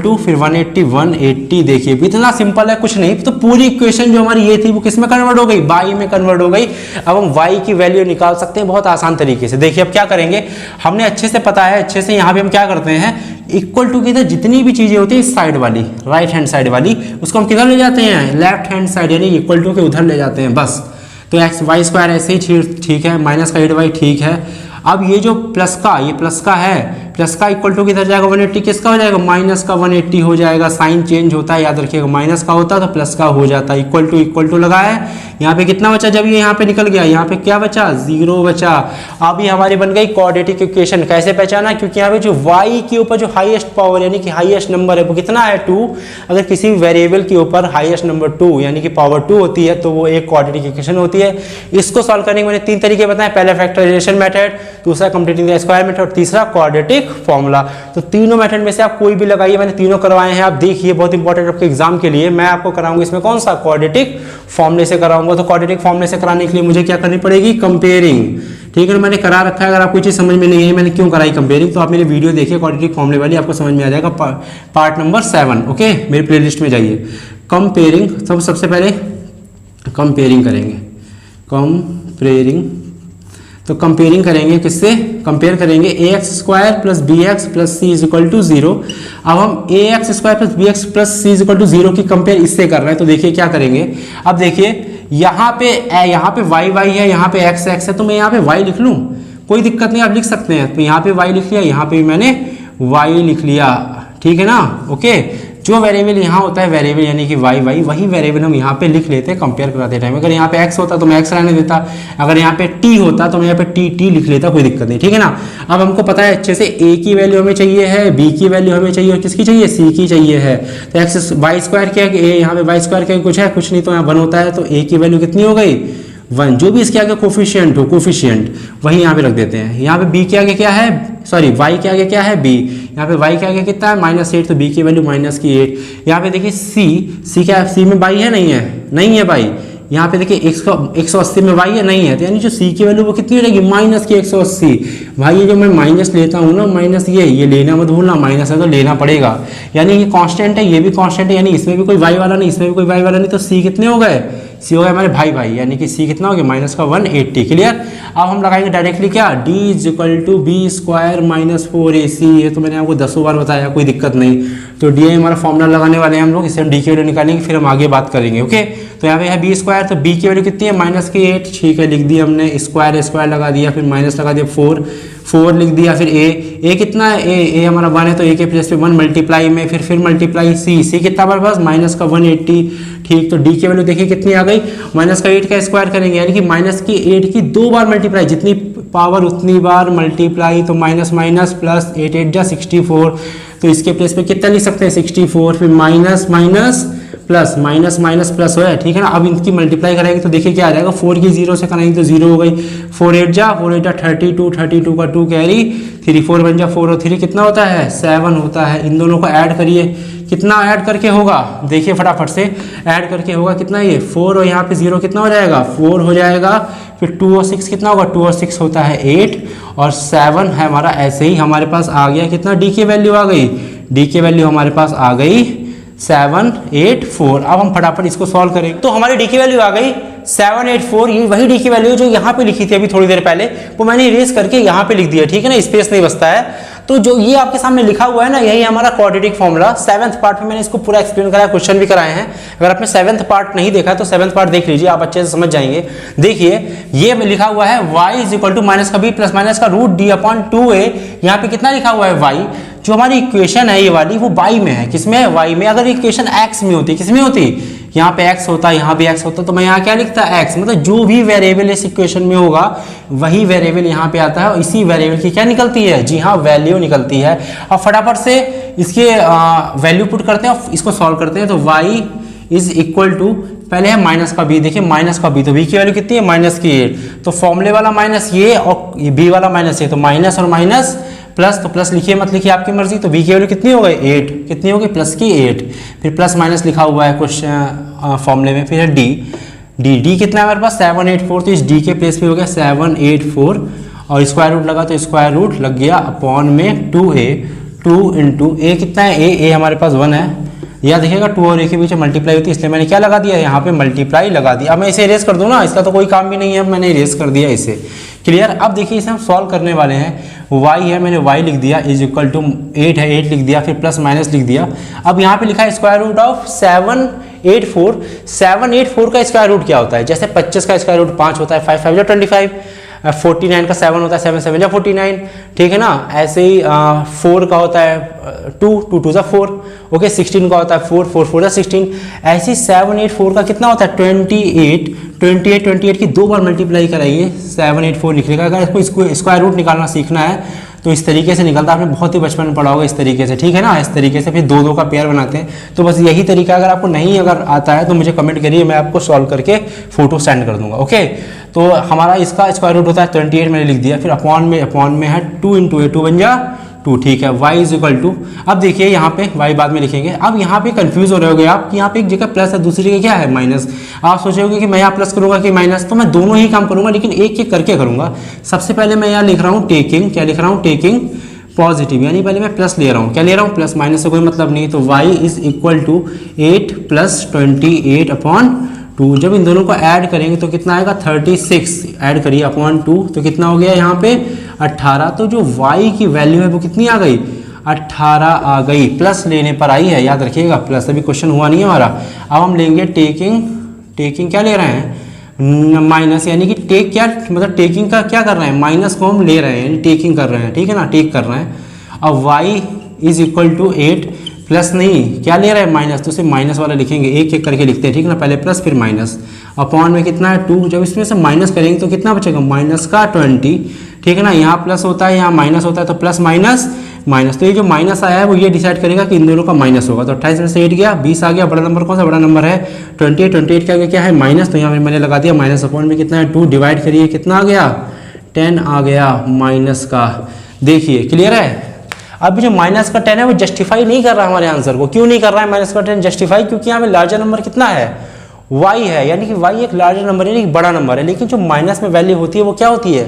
टू फिर 180। देखिए इतना सिंपल है, कुछ नहीं। तो पूरी इक्वेशन जो हमारी ये थी वो किस में कन्वर्ट हो गई? बाई में कन्वर्ट हो गई। अब हम y की वैल्यू निकाल सकते हैं बहुत आसान तरीके से। देखिए अब क्या करेंगे, हमने अच्छे से पता है, अच्छे से यहाँ पे हम क्या करते हैं, इक्वल टू की इधर जितनी भी चीजें होती है इस साइड वाली, राइट हैंड साइड वाली, उसको हम किधर ले जाते हैं? लेफ्ट हैंड साइड, यानी इक्वल टू के उधर ले जाते हैं, बस। तो एक्स वाई स्क्वायर ऐसे ही ठीक है, माइनस का 8y, ठीक है। अब ये जो प्लस का, ये प्लस का है, प्लस का इक्वल टू किधर जाएगा? 180। किसका हो जाएगा? माइनस का 180 हो जाएगा। साइन चेंज होता है, याद रखिएगा, माइनस का होता है तो प्लस का हो जाता है। इक्वल टू लगा है, यहाँ पे कितना बचा? जब ये यहाँ पे निकल गया, यहाँ पे क्या बचा? 0 बचा। अब ये हमारी बन गई क्वाड्रेटिक इक्वेशन। कैसे पहचाना? क्योंकि यहाँ पे जो y के ऊपर जो हाईएस्ट पावर यानी कि हाईएस्ट नंबर है वो कितना है? 2। अगर किसी वेरिएबल के ऊपर हाईएस्ट नंबर 2 यानी कि पावर 2 होती है तो वो एक क्वाड्रेटिक इक्वेशन होती है। इसको सॉल्व करने के मैंने 3 तरीके बताए, पहला फैक्टराइजेशन मेथड, दूसरा कंप्लीटिंग द स्क्वायर मेथड, और तीसरा क्वाड्रेटिक फॉर्मूला। तो तीनों मेथड में से आप कोई भी लगाइए, मैंने तीनों करवाए हैं। आप देखिए बहुत इंपॉर्टेंट आपके एग्जाम के लिए। मैं आपको कराऊंगा इसमें कौन सा? क्वाड्रेटिक फॉर्मूले से कराऊंगा। तो क्वाड्रेटिक फॉर्मूले से कराने के लिए मुझे क्या करनी पड़ेगी? कंपेयरिंग, ठीक है। मैंने करा रखा है, अगर आपको चीज समझ में नहीं है मैंने क्यों कराई कंपेयरिंग, तो आप मेरी वीडियो देखिए क्वाड्रेटिक फॉर्मूले वाली, आपको समझ में आ जाएगा। पार्ट नंबर 7, ओके, मेरे प्लेलिस्ट में जाइए। कंपेयरिंग, सबसे पहले कंपेयरिंग करेंगे, तो कंपेयरिंग करेंगे किससे? कंपेयर करेंगे ax square plus B X plus C is equal to 0। अब हम ax square plus B X plus C is equal to 0 की कंपेयर इससे कर रहे हैं। तो देखिए क्या करेंगे, अब देखिए यहाँ पे y है, यहाँ पे x है, तो मैं यहाँ पे y लिख लूँ, कोई दिक्कत नहीं, आप लिख सकते हैं। तो यहाँ पे y लिख लिया, यहाँ पे भी मैंने y लिख लिया, ठीक है ना, ओके। जो वेरिएबल यहाँ होता है वेरिएबल यानी कि y, वही वेरिएबल हम यहाँ पे लिख लेते हैं कंपेयर कराते टाइम। अगर यहाँ पे x होता तो मैं x रहने देता, अगर यहाँ पे t होता तो मैं यहाँ पे t लिख लेता, कोई दिक्कत नहीं, ठीक है ना। अब हमको पता है अच्छे से a की वैल्यू हमें चाहिए है, b की वैल्यू हमें चाहिए, और किसकी चाहिए? c की चाहिए है। तो x वाई स्क्वायर क्या है? यहाँ पे वाई स्क्वायर क्या कुछ है? कुछ नहीं, तो यहाँ 1 होता है, तो a की वैल्यू कितनी हो गई? 1। जो भी इसके आगे कोफिशिएंट हो, कोफिशिएंट वही यहाँ पे रख देते हैं। यहाँ पे b के आगे क्या है? सॉरी, y के आगे क्या है? b। यहाँ पे y के आगे कितना है? -8, तो b की वैल्यू -8। यहाँ पे देखिए c क्या है? c में y है, नहीं है y। यहाँ पे देखिए 180 में y है, नहीं है, तो यानी जो c की वैल्यू वो कितनी हो जाएगी? -180। भाई ये जो मैं माइनस लेता हूँ ना, माइनस ये लेना मत भूलना, माइनस है तो लेना पड़ेगा। यानी ये कांस्टेंट है, ये भी कांस्टेंट है, यानी इसमें भी कोई y वाला नहीं, इसमें भी कोई y वाला नहीं, तो c कितने हो गए? c हो गए हमारे भाई, यानी कि c कितना हो गया? -180, क्लियर। अब हम लगाएंगे डायरेक्टली क्या? d is equal to B square minus 4ac। ये तो मैंने आपको 10 बार बताया, कोई दिक्कत नहीं। तो डी हमारा फॉर्मूला लगाने वाले हैं हम लोग, इससे हम डी की वैल्यू निकालेंगे, फिर हम आगे बात करेंगे, ओके। तो यहाँ पे है बी स्क्वायर, तो बी की वैल्यू कितनी है? -8, ठीक है, लिख दिया हमने। स्क्वायर लगा दिया, फिर माइनस लगा दिया, 4 लिख दिया। फिर ए कितना है? ए हमारा 1 है, तो ए के प्लेस पे 1 मल्टीप्लाई में, फिर मल्टीप्लाई सी कितना हमारे पास? -180, ठीक। तो डी की वैल्यू देखिए कितनी आ गई? -8 का स्क्वायर करेंगे, यानी कि -8 की 2 बार मल्टीप्लाई, जितनी पावर उतनी बार मल्टीप्लाई, तो माइनस प्लस 8 8 जा 64। तो इसके प्लेस पे कितना लिख सकते हैं? 64, फिर minus plus minus minus plus हो है, ठीक है ना। अब इनकी मल्टीप्लाई करेंगे तो देखिए क्या आ जाएगा, 4 की 0 से कराएंगे तो 0 हो गई, 4 8 जा 32, 32 का 2 कैरी 3, 4 बन जा 4 और 3 कितना होता है 7 होता है। इन दोनों को ऐड करिए, कितना ऐड करके होगा देखिए फटाफट से ऐड करके होगा कितना, ये 4 और यहाँ पे 0 कितना हो जाएगा 4 हो जाएगा, फिर 2 और 6 कितना होगा 2 और 6 होता है 8 और 7 है हमारा। ऐसे ही हमारे पास आ गया कितना, डी की वैल्यू आ गई, डी की वैल्यू हमारे पास आ गई 7 8 4। अब हम फटाफट इसको सॉल्व करेंगे तो हमारी डी की वैल्यू आ गई 7 8 4। ये वही डी की वैल्यू जो यहाँ पे लिखी थी अभी थोड़ी देर पहले, वो मैंने इरेज करके यहाँ पे लिख दिया, ठीक है ना, स्पेस नहीं बचता है। तो जो ये आपके सामने लिखा हुआ है ना, यही हमारा क्वाड्रेटिक फॉर्मूला। 7th पार्ट में मैंने इसको पूरा एक्सप्लेन कराया, क्वेश्चन भी कराए हैं। अगर आपने 7th पार्ट नहीं देखा तो 7th पार्ट देख लीजिए, आप अच्छे से समझ जाएंगे। देखिए ये लिखा हुआ है y is equal to minus का b प्लस माइनस का रूट डी अपॉन 2a। यहाँ पे कितना लिखा हुआ है y, जो हमारी इक्वेशन है ये वाली वो y में है, किसमें है y में। अगर इक्वेशन x में होती, किसमें होती, यहाँ पे x होता, यहाँ भी x होता, तो मैं यहाँ क्या लिखता x, मतलब जो भी वेरिएबल इस इक्वेशन में होगा वही वेरिएबल यहाँ पे आता है और इसी वेरिएबल की क्या निकलती है, जी हाँ वैल्यू निकलती है। अब फटाफट से इसके वैल्यू पुट करते हैं और इसको सॉल्व करते हैं। तो y इज इक्वल टू, पहले है माइनस का b, देखिए माइनस का b, तो b की वैल्यू कितनी है माइनस की 8, तो फॉर्मूले वाला माइनस ये और b वाला माइनस ये, तो माइनस और माइनस प्लस, तो प्लस लिखिए मत लिखिए आपकी मर्जी। तो b की वैल्यू कितनी हो गई 8, कितनी हो गई प्लस की 8, फिर प्लस माइनस लिखा हुआ है क्वेश्चन फॉर्मूले में, फिर है डी कितना है हमारे पास 7 8 4, तो इस d के प्लेस पे हो गया 7 8 4 और स्क्वायर रूट लगा तो स्क्वायर रूट लग गया अपॉन में 2a, 2 इंटू a कितना है a हमारे पास 1 है, या देखिएगा 2 और a के बीच मल्टीप्लाई होती है, इसलिए मैंने क्या लगा दिया यहाँ पे मल्टीप्लाई लगा दिया। अब मैं इसे इरेज कर दूँ ना, इसका तो कोई काम भी नहीं है, मैंने इरेज कर दिया इसे, क्लियर। अब देखिए इसे हम सॉल्व करने वाले हैं। y है, मैंने y लिख दिया इज इक्वल टू 8 है 8 लिख दिया, फिर प्लस माइनस लिख दिया। अब यहाँ पे लिखा है स्क्वायर रूट ऑफ 7 8 4। 7 8 4 का स्क्वायर रूट क्या होता है, जैसे 25 का स्क्वायर रूट 5 होता है, 5 5 25, 49 का 7 होता है, 7 7 जा 49, ठीक है ना। ऐसे ही 4 का होता है 2 2 2 जा 4, ओके। 16 का होता है 4 4 4 जा 16। ऐसे 7 8 4 का कितना होता है 28 28 28 की 2 बार मल्टीप्लाई कराइए 7 8 4 लिखने का। अगर इसको स्क्वायर रूट निकालना सीखना है तो इस तरीके से निकलता है, आपने बहुत ही बचपन में पढ़ा होगा इस तरीके से, ठीक है ना। इस तरीके से फिर 2 2 का पेयर बनाते हैं, तो बस यही तरीका। अगर आपको नहीं अगर आता है तो मुझे कमेंट करिए, मैं आपको सॉल्व करके फोटो सेंड कर दूंगा, ओके। तो हमारा इसका स्क्वायर रूट होता है 28 मैंने लिख दिया, फिर अपॉन में है 2 इंटू ए 2 बन जा 2, ठीक है। y इज इक्वल टू, अब देखिए यहाँ पे y बाद में लिखेंगे। अब यहाँ पे कंफ्यूज हो रहे होगे आप कि यहाँ पे एक जगह प्लस है दूसरी जगह क्या है माइनस। आप सोचोगे कि मैं यहाँ प्लस करूंगा कि माइनस, तो मैं दोनों ही काम करूंगा लेकिन एक एक करके करूंगा। सबसे पहले मैं यहाँ लिख रहा हूँ टेकिंग, क्या लिख रहा हूँ टेकिंग पॉजिटिव, यानी पहले मैं प्लस ले रहा हूँ, क्या ले रहा हूँ प्लस, माइनस से कोई मतलब नहीं। तो y is equal to 8 plus 28 upon 2। जब इन दोनों को ऐड करेंगे तो कितना आएगा 36, ऐड करिए अपॉन 2 तो कितना हो गया यहाँ पे 18। तो जो y की वैल्यू है वो कितनी आ गई 18 आ गई, प्लस लेने पर आई है, याद रखिएगा प्लस, अभी क्वेश्चन हुआ नहीं है हमारा। अब हम लेंगे टेकिंग क्या ले रहे हैं माइनस, यानी कि टेक क्या मतलब टेकिंग का क्या कर रहे हैं, माइनस को हम ले रहे हैं, यानी टेकिंग कर रहे हैं, ठीक है ना, टेक कर रहे हैं। अब y is equal to 8 plus नहीं क्या ले रहे हैं माइनस, तो सिर्फ माइनस वाला लिखेंगे, एक एक करके लिखते हैं, ठीक है ना, पहले प्लस फिर माइनस। अपॉन में कितना है 2, जब इसमें से माइनस करेंगे तो कितना बचेगा माइनस का 20, ठीक है ना। यहाँ प्लस होता है यहाँ माइनस होता है, तो प्लस माइनस माइनस, तो ये जो माइनस आया है वो ये डिसाइड करेगा कि इन दोनों का माइनस होगा। तो 28 में से 8 गया 20 आ गया, बड़ा नंबर कौन सा बड़ा नंबर है 28, 28 के आगे क्या है माइनस, तो यहाँ पे मैंने लगा दिया माइनस। अपॉन में कितना है 2, डिवाइड करिए कितना आ गया 10 आ गया माइनस का। देखिए क्लियर है। अब जो माइनस का 10 है वो जस्टिफाई नहीं कर रहा है हमारे आंसर को। क्यों नहीं कर रहा है माइनस का 10 जस्टिफाई, क्योंकि यहाँ पे लार्जर नंबर कितना है y है, यानी कि y एक लार्जर नंबर है, यानी कि बड़ा नंबर है। लेकिन जो माइनस में वैल्यू होती है वो क्या होती है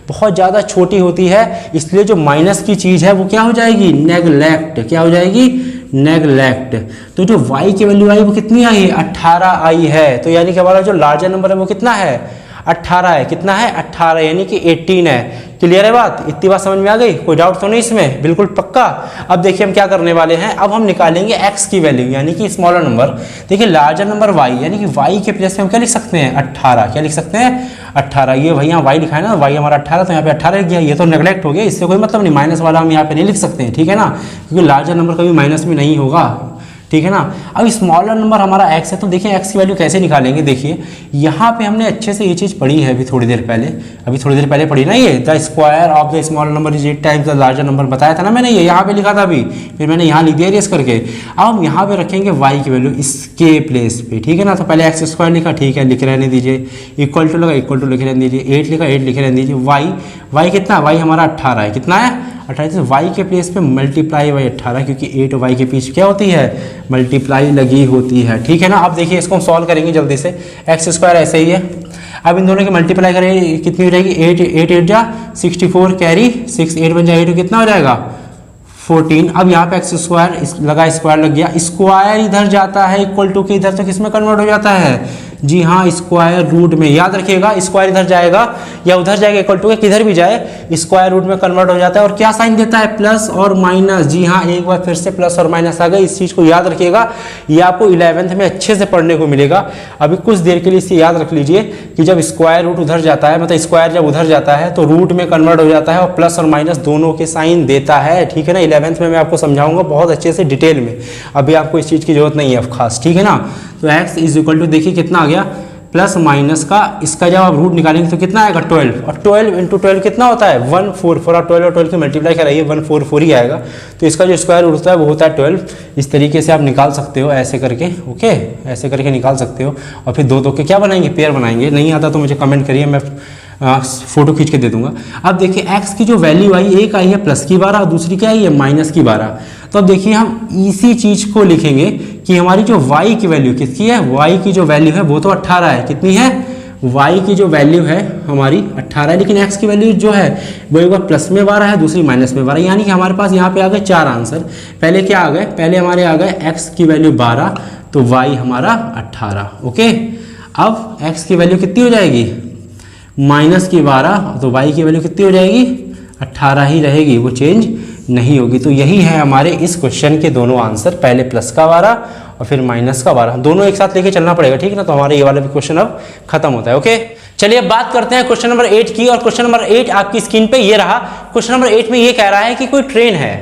बहुत ज़्यादा छोटी होती है, इसलिए जो माइनस की चीज़ है वो क्या हो जाएगी नेगलेक्ट, क्या हो जाएगी नेगलेक्ट। तो जो y की वैल्यू आई वो कितनी आई है 18 आई है, तो यानी कि हमारा जो लार्जर नंबर है वो कितना है 18 है, कितना है 18 यानी कि 18 है। क्लियर है बात, इतनी बात समझ में आ गई, कोई डाउट तो नहीं इसमें, बिल्कुल पक्का। अब देखिए हम क्या करने वाले हैं, अब हम निकालेंगे x की वैल्यू यानी कि स्मॉलर नंबर। देखिए लार्जर नंबर y, यानी कि y के प्लेस में हम क्या लिख सकते हैं 18, क्या लिख सकते हैं 18। ये भाई यहाँ y लिखा है ना, y हमारा 18, तो यहाँ पे 18 लिख गया, ये तो नेगलेक्ट हो गया, इससे कोई मतलब नहीं, माइनस वाला हम यहाँ पे नहीं लिख सकते हैं, ठीक है ना, क्योंकि लार्जर नंबर कभी माइनस में नहीं होगा, ठीक है ना। अब स्मॉलर नंबर हमारा x है, तो देखिए x की वैल्यू कैसे निकालेंगे। देखिए यहाँ पे हमने अच्छे से ये चीज़ पढ़ी है अभी थोड़ी देर पहले पढ़ी ना, ये the square of the smaller number is 8 times the larger number बताया था ना मैंने, ये यहाँ पे लिखा था अभी, फिर मैंने यहाँ लिख दिया रेस करके। अब हम यहाँ पे रखेंगे y की वैल्यू इसके प्लेस पे, ठीक है ना। तो पहले x स्क्वायर लिखा, ठीक है, लिख रहने दीजिए, इक्वल टू लगा, इक्वल टू लिख रहने दीजिए, 8 लिखा, 8 लिख रहने दीजिए, y कितना, y हमारा 18 है, कितना है 18, y के प्लेस पे मल्टीप्लाई बाई 18, क्योंकि 8 y के पीछे क्या होती है, मल्टीप्लाई लगी होती है, ठीक है ना। अब देखिए इसको हम सॉल्व करेंगे जल्दी से, एक्स स्क्वायर ऐसे ही है, अब इन दोनों की मल्टीप्लाई करेंगे, कितनी हो जाएगी, 8 जा 64 कैरी 6, 8 बन जाएगा, 8 कितना हो जाएगा 14। अब यहाँ पे एक्स स्क्वायर लगा, स्क्वायर लग गया, स्क्वायर इधर जाता है इक्वल टू के इधर, तो किस में कन्वर्ट हो जाता है, जी हाँ स्क्वायर रूट में। याद रखिएगा स्क्वायर इधर जाएगा या उधर जाएगा, इक्वल टू के किधर भी जाए स्क्वायर रूट में कन्वर्ट हो जाता है। और क्या साइन देता है, प्लस और माइनस, जी हाँ एक बार फिर से प्लस और माइनस आ गए, इस चीज़ को याद रखिएगा, ये आपको 11th में अच्छे से पढ़ने को मिलेगा। अभी कुछ देर के लिए इसे याद रख लीजिए कि जब स्क्वायर रूट उधर जाता है, मतलब स्क्वायर जब उधर जाता है तो रूट में कन्वर्ट हो जाता है और प्लस और माइनस दोनों के साइन देता है, ठीक है ना। 11th में मैं आपको समझाऊंगा बहुत अच्छे से डिटेल में, अभी आपको इस चीज़ की जरूरत नहीं है खास, ठीक है ना। तो x इज इक्वल टू, देखिए कितना आ गया, प्लस माइनस का, इसका जब आप रूट निकालेंगे तो कितना आएगा 12, और 12 इंटू 12 कितना होता है 144, और 12 और 12 की मल्टीप्लाई कराइए 144 ही आएगा। तो इसका जो स्क्वायर रूट होता है वो होता है 12। इस तरीके से आप निकाल सकते हो ऐसे करके, ओके, ऐसे करके निकाल सकते हो। और फिर दो के क्या बनाएंगे, पेयर बनाएंगे। नहीं आता तो मुझे कमेंट करिए, मैं फोटो खींच के दे दूंगा। अब देखिए x की जो वैल्यू आई, एक आई है प्लस की 12 और दूसरी क्या आई है माइनस की 12। तो अब देखिए हम इसी चीज को लिखेंगे कि हमारी जो y की वैल्यू किसकी है, y की जो वैल्यू है वो तो 18 है, कितनी है, y की जो वैल्यू है हमारी 18 है, लेकिन x की वैल्यू जो है वो एक बार प्लस में 12 है, दूसरी माइनस में 12, यानी कि हमारे पास यहाँ पे आ गए 4 आंसर। पहले क्या आ गए, पहले हमारे आ गए x की वैल्यू 12, तो y हमारा 18, ओके। अब x की वैल्यू कितनी हो जाएगी, माइनस की 12, तो y की वैल्यू कितनी हो जाएगी 18 ही रहेगी, वो चेंज नहीं होगी। तो यही है हमारे इस क्वेश्चन के दोनों आंसर, पहले प्लस का 12 और फिर माइनस का 12, दोनों एक साथ लेके चलना पड़ेगा, ठीक है ना। तो हमारा ये वाला भी क्वेश्चन अब खत्म होता है, ओके। चलिए अब बात करते हैं क्वेश्चन नंबर 8 की, और क्वेश्चन नंबर 8 आपकी स्क्रीन पे ये रहा। क्वेश्चन नंबर 8 में ये कह रहा है कि कोई ट्रेन है,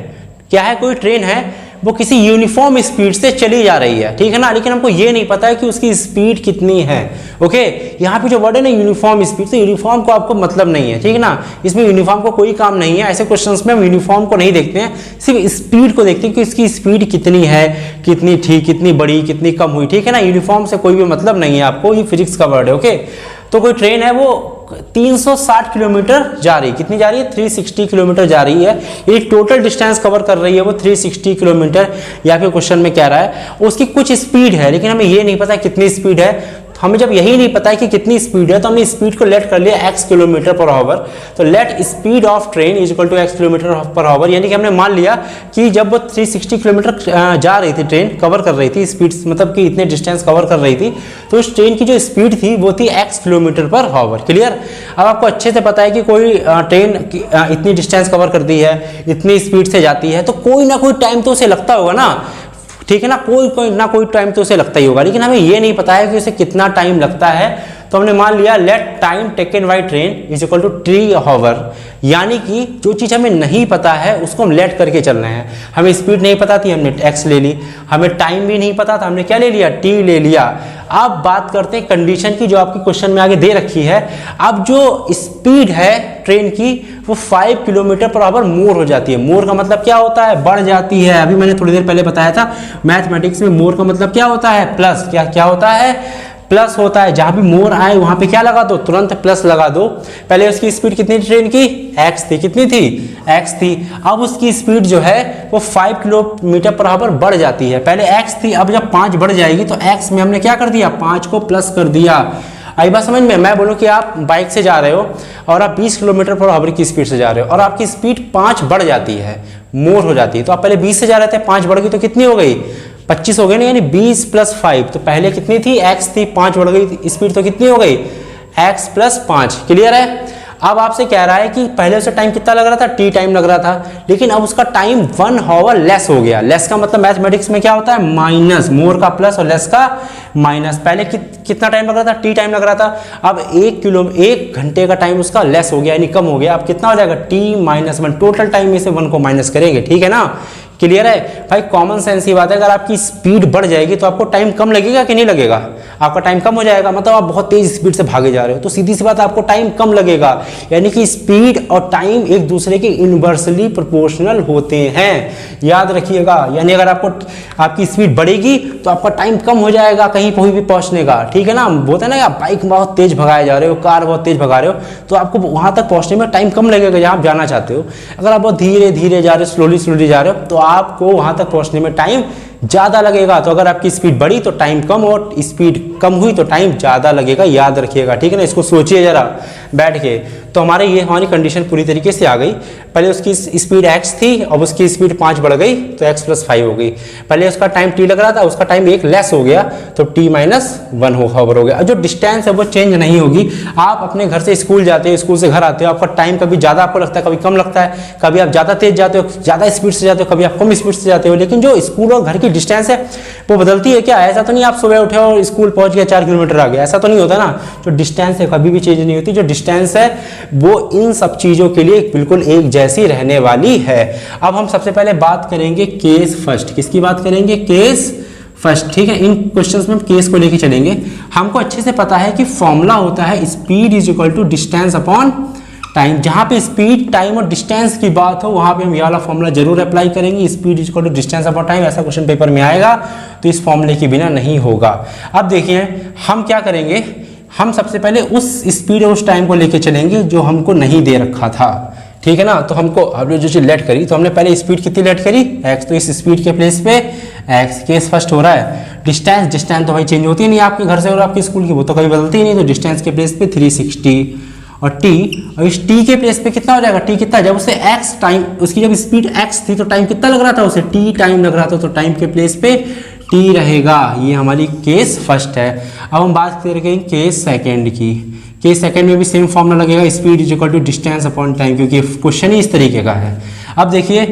क्या है, कोई ट्रेन है, वो किसी यूनिफॉर्म स्पीड से चली जा रही है, ठीक है ना, लेकिन हमको ये नहीं पता है कि उसकी स्पीड कितनी है, ओके। यहाँ पे जो वर्ड है ना यूनिफॉर्म स्पीड, तो यूनिफॉर्म को आपको मतलब नहीं है, ठीक है ना, इसमें यूनिफॉर्म को कोई काम नहीं है। ऐसे क्वेश्चंस में हम यूनिफॉर्म को नहीं देखते हैं, सिर्फ स्पीड को देखते हैं कि इसकी स्पीड कितनी है, कितनी थी, कितनी बड़ी, कितनी कम हुई, ठीक है ना। यूनिफॉर्म से कोई भी मतलब नहीं है आपको, ये फिजिक्स का वर्ड है, ओके। तो कोई ट्रेन है वो 360 किलोमीटर जा रही, कितनी जा रही है 360 किलोमीटर जा रही है, ये टोटल डिस्टेंस कवर कर रही है वो 360 किलोमीटर। या फिर क्वेश्चन में कह रहा है उसकी कुछ स्पीड है, लेकिन हमें ये नहीं पता कितनी स्पीड है। हमें जब यही नहीं पता है कि कितनी स्पीड है, तो हमने स्पीड को लेट कर लिया x किलोमीटर पर आवर। तो let speed of train is equal to x kilometre per hour, यानी कि हमने मान लिया कि जब वो 360 किलोमीटर जा रही थी, ट्रेन कवर कर रही थी स्पीड, मतलब कि इतने डिस्टेंस कवर कर रही थी, तो उस ट्रेन की जो स्पीड थी वो थी x kilometre per our. Clear. अब आपको अच्छे से पता है कि कोई ट्रेन इतनी डिस्टेंस कवर करती है, इतनी स्पीड से जाती है, तो कोई ना कोई टाइम तो उसे लगता होगा ना, ठीक है ना, कोई टाइम तो उसे लगता ही होगा, लेकिन हमें ये नहीं पता है कि उसे कितना टाइम लगता है। तो हमने मान लिया let time taken by train is equal to 3 hour, यानी कि जो चीज़ हमें नहीं पता है उसको हम लेट करके चल रहे हैं। हमें स्पीड नहीं पता थी, हमने x ले ली, हमें टाइम भी नहीं पता था, हमने क्या ले लिया, t ले लिया। अब बात करते हैं कंडीशन की, जो आपकी क्वेश्चन में आगे दे रखी है। अब जो स्पीड है ट्रेन की वो 5 किलोमीटर पर आवर मोर हो जाती है। मोर का मतलब क्या होता है, बढ़ जाती है। अभी मैंने थोड़ी देर पहले बताया था मैथमेटिक्स में, मोर का मतलब क्या होता है, प्लस। क्या होता है, प्लस होता है। जहां भी मोर आए वहां पे क्या लगा दो, तुरंत प्लस लगा दो। पहले उसकी स्पीड कितनी थी ट्रेन की, x थी, कितनी थी, x थी। अब उसकी स्पीड जो है वो 5 किलोमीटर पर आवर बढ़ जाती है। पहले x थी, अब जब 5 बढ़ जाएगी तो x में हमने क्या कर दिया, 5 को प्लस कर दिया। आई बात समझ में। मैं बोलूँ कि आप बाइक से जा रहे हो और आप 20 किलोमीटर पर आवर की स्पीड से जा रहे हो और आपकी स्पीड 5 बढ़ जाती है, मोर हो जाती है। तो आप पहले 20 से जा रहे थे, 5 बढ़ गई तो कितनी हो गई, 25 हो गई ना, यानी 20 प्लस 5। तो पहले कितनी थी, x थी, 5 बढ़ गई, स्पीड तो कितनी हो गई, x प्लस 5। क्लियर है। अब आपसे कह रहा है कि पहले उसे टाइम कितना लग रहा था, t टाइम लग रहा था, लेकिन अब उसका टाइम 1 आवर लेस हो गया। लेस का मतलब मैथमेटिक्स में क्या होता है, माइनस, मोर का प्लस और लेस का माइनस। पहले कितना टाइम लग रहा था, t टाइम लग रहा था, अब 1 घंटे का टाइम उसका लेस हो गया, यानी कम हो गया। अब कितना हो जाएगा, t -1। टोटल टाइम में से 1 को माइनस करेंगे, ठीक है ना। क्लियर है भाई, कॉमन सेंस की बात है, अगर आपकी स्पीड बढ़ जाएगी तो आपको टाइम कम लगेगा कि नहीं लगेगा, आपका टाइम कम हो जाएगा, मतलब आप बहुत तेज स्पीड से भागे जा रहे हो तो सीधी सी बात आपको टाइम कम लगेगा। यानी कि स्पीड और टाइम एक दूसरे के इनवर्सली प्रोपोर्शनल होते हैं, याद रखिएगा। यानी अगर आपकी स्पीड बढ़ेगी तो आपका टाइम कम हो जाएगा कहीं भी पहुंचने का, ठीक है ना। बोलते हैं ना, आप बाइक बहुत तेज भगाए जा रहे हो, कार बहुत तेज भगा रहे हो, तो आपको वहां तक पहुंचने में टाइम कम लगेगा जहां आप जाना चाहते हो। अगर आप बहुत धीरे धीरे जा रहे हो, स्लोली जा रहे हो, तो आपको वहां तक पहुंचने में टाइम ज़्यादा लगेगा। तो अगर आपकी स्पीड बढ़ी तो टाइम कम, और स्पीड कम हुई तो टाइम ज़्यादा लगेगा, याद रखिएगा, ठीक है ना। इसको सोचिए जरा बैठ के। तो हमारी कंडीशन पूरी तरीके से आ गई। पहले उसकी स्पीड x थी, अब उसकी स्पीड 5 बढ़ गई तो x + 5 हो गई। पहले उसका टाइम t लग रहा था, उसका टाइम 1 लेस हो गया तो t - 1 हो गया। जो डिस्टेंस है वो चेंज नहीं होगी। आप अपने घर से स्कूल जाते हो, स्कूल से घर आते हो, आपका टाइम कभी ज़्यादा आपको लगता है, कभी कम लगता है, कभी आप ज़्यादा तेज जाते हो, ज़्यादा स्पीड से जाते हो, कभी आप कम स्पीड से जाते हो, लेकिन जो स्कूल और घर की डिस्टेंस है वो बदलती है क्या? ऐसा तो नहीं आप सुबह उठे और स्कूल पहुंच गए 4 किलोमीटर आ गया, ऐसा तो नहीं होता ना। जो डिस्टेंस है कभी भी चेंज नहीं होती। जो डिस्टेंस है वो इन सब चीज़ों के लिए बिल्कुल एक जैसी रहने वाली है। अब हम सबसे पहले बात करेंगे केस फर्स्ट। किसकी बात करेंगे? केस फर्स्ट, ठीक है। इन क्वेश्चंस में हम केस को लेके चलेंगे। हमको अच्छे से पता है कि फॉर्मूला होता है स्पीड = डिस्टेंस अपॉन टाइम। जहां पे स्पीड, टाइम और डिस्टेंस की बात हो वहां पे हम ये वाला फॉर्मूला जरूर अप्लाई करेंगे। स्पीड = डिस्टेंस अपॉन टाइम, ऐसा क्वेश्चन पेपर में आएगा तो इस फॉर्मूले के बिना नहीं होगा। अब देखिए हम क्या करेंगे, हम सबसे पहले उस स्पीड और उस टाइम को लेके चलेंगे जो हमको नहीं दे रखा था, ठीक है ना। तो हमको हमने जो चीज लेट करी, तो हमने पहले स्पीड कितनी लेट करी? x। तो इस स्पीड के प्लेस पे x, केस फर्स्ट हो रहा है। डिस्टेंस तो भाई चेंज होती नहीं आपके घर से और आपके स्कूल की, वो तो कभी बदलती ही नहीं। तो डिस्टेंस के प्लेस पे 360 और t, और इस t के प्लेस पे कितना हो जाएगा? t कितना, जब उसे x टाइम, उसकी जब स्पीड x थी तो टाइम कितना लग रहा था उसे? t टाइम लग रहा था, तो टाइम के प्लेस पे t रहेगा। ये हमारी केस फर्स्ट है। अब हम बात करेंगे केस सेकेंड की। केस सेकेंड में भी सेम फॉर्मूला लगेगा, स्पीड = डिस्टेंस अपॉन टाइम, क्योंकि क्वेश्चन ही इस तरीके का है। अब देखिए,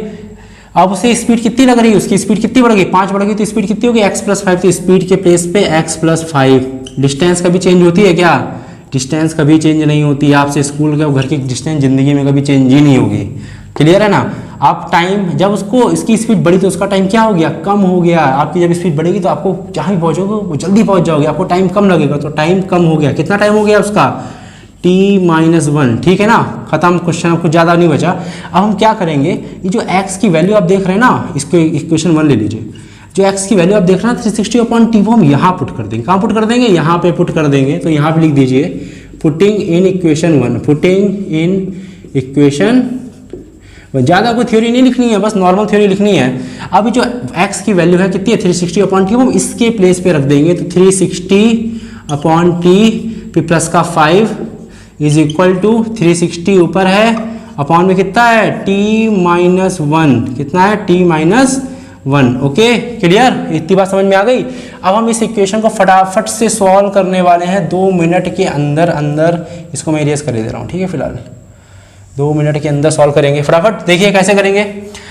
अब उसे स्पीड कितनी लग रही है, उसकी स्पीड कितनी बढ़ गई? 5 बढ़ गई, तो स्पीड कितनी होगी? x + 5। तो स्पीड के प्लेस पे x + 5। डिस्टेंस कभी चेंज होती है क्या? डिस्टेंस कभी चेंज नहीं होती। आपसे स्कूल के घर की डिस्टेंस जिंदगी में कभी चेंज ही नहीं होगी, क्लियर है ना। आप टाइम, जब उसको इसकी स्पीड बढ़ी तो उसका टाइम क्या हो गया? कम हो गया। आपकी जब स्पीड बढ़ेगी तो आपको जहाँ भी पहुँचोगे वो जल्दी पहुँच जाओगे, आपको टाइम कम लगेगा, तो टाइम कम हो गया। कितना टाइम हो गया उसका? t - 1, ठीक है ना। खत्म क्वेश्चन, आपको ज़्यादा नहीं बचा। अब हम क्या करेंगे, ये जो x की वैल्यू आप देख रहे हैं ना, इसको इक्वेशन 1 ले लीजिए। जो x की वैल्यू आप देख रहे हैं 360/t, वो हम यहाँ पुट कर देंगे। कहाँ पुट कर देंगे? यहाँ पे पुट कर देंगे। तो यहाँ पे लिख दीजिए putting in equation 1, putting in equation. ज़्यादा कोई थ्योरी नहीं लिखनी है, बस नॉर्मल थ्योरी लिखनी है। अभी जो x की वैल्यू है कितनी है? 360/t, हम इसके प्लेस पे रख देंगे। तो 360/t फिर प्लस का 5 = 360 ऊपर है, अपॉन में कितना है? t - 1। कितना है? t - 1। Okay, clear? इतनी बात समझ में आ गई। अब हम इस इक्वेशन को फटाफट से सॉल्व करने वाले हैं 2 मिनट के अंदर अंदर। इसको मैं इरेज कर दे रहा हूँ, ठीक है। फिलहाल 2 मिनट के अंदर सॉल्व करेंगे फटाफट। देखिए कैसे करेंगे।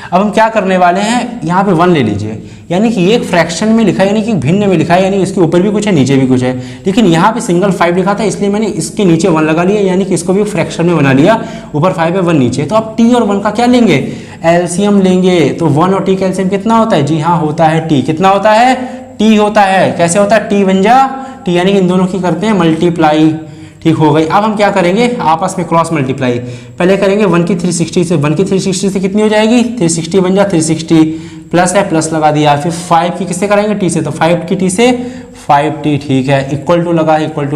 अब हम क्या करने वाले हैं, यहाँ पे 1 ले लीजिए, यानी कि एक फ्रैक्शन में लिखा है, यानी कि भिन्न में लिखा है, यानी इसके ऊपर भी कुछ है नीचे भी कुछ है, लेकिन यहाँ पे सिंगल 5 लिखा था इसलिए मैंने इसके नीचे 1 लगा लिया, यानी कि इसको भी फ्रैक्शन में बना लिया। ऊपर 5 है, 1 नीचे। तो अब t और 1 का क्या लेंगे? एलसीएम लेंगे। तो 1 और t का एलसीएम कितना होता है? जी हाँ, होता है t। कितना होता है? t होता है। कैसे होता है? t बन जा t, यानी कि इन दोनों की करते हैं मल्टीप्लाई, ठीक हो गई। अब हम क्या करेंगे, आपस में क्रॉस मल्टीप्लाई पहले करेंगे। 1 की 360 से 1 की 360 से कितनी हो जाएगी? 360 बन जा 360, प्लस है प्लस लगा दिया। फिर 5 की किससे कराएंगे? टी से। तो 5 की टी से 5t, ठीक है। इक्वल टू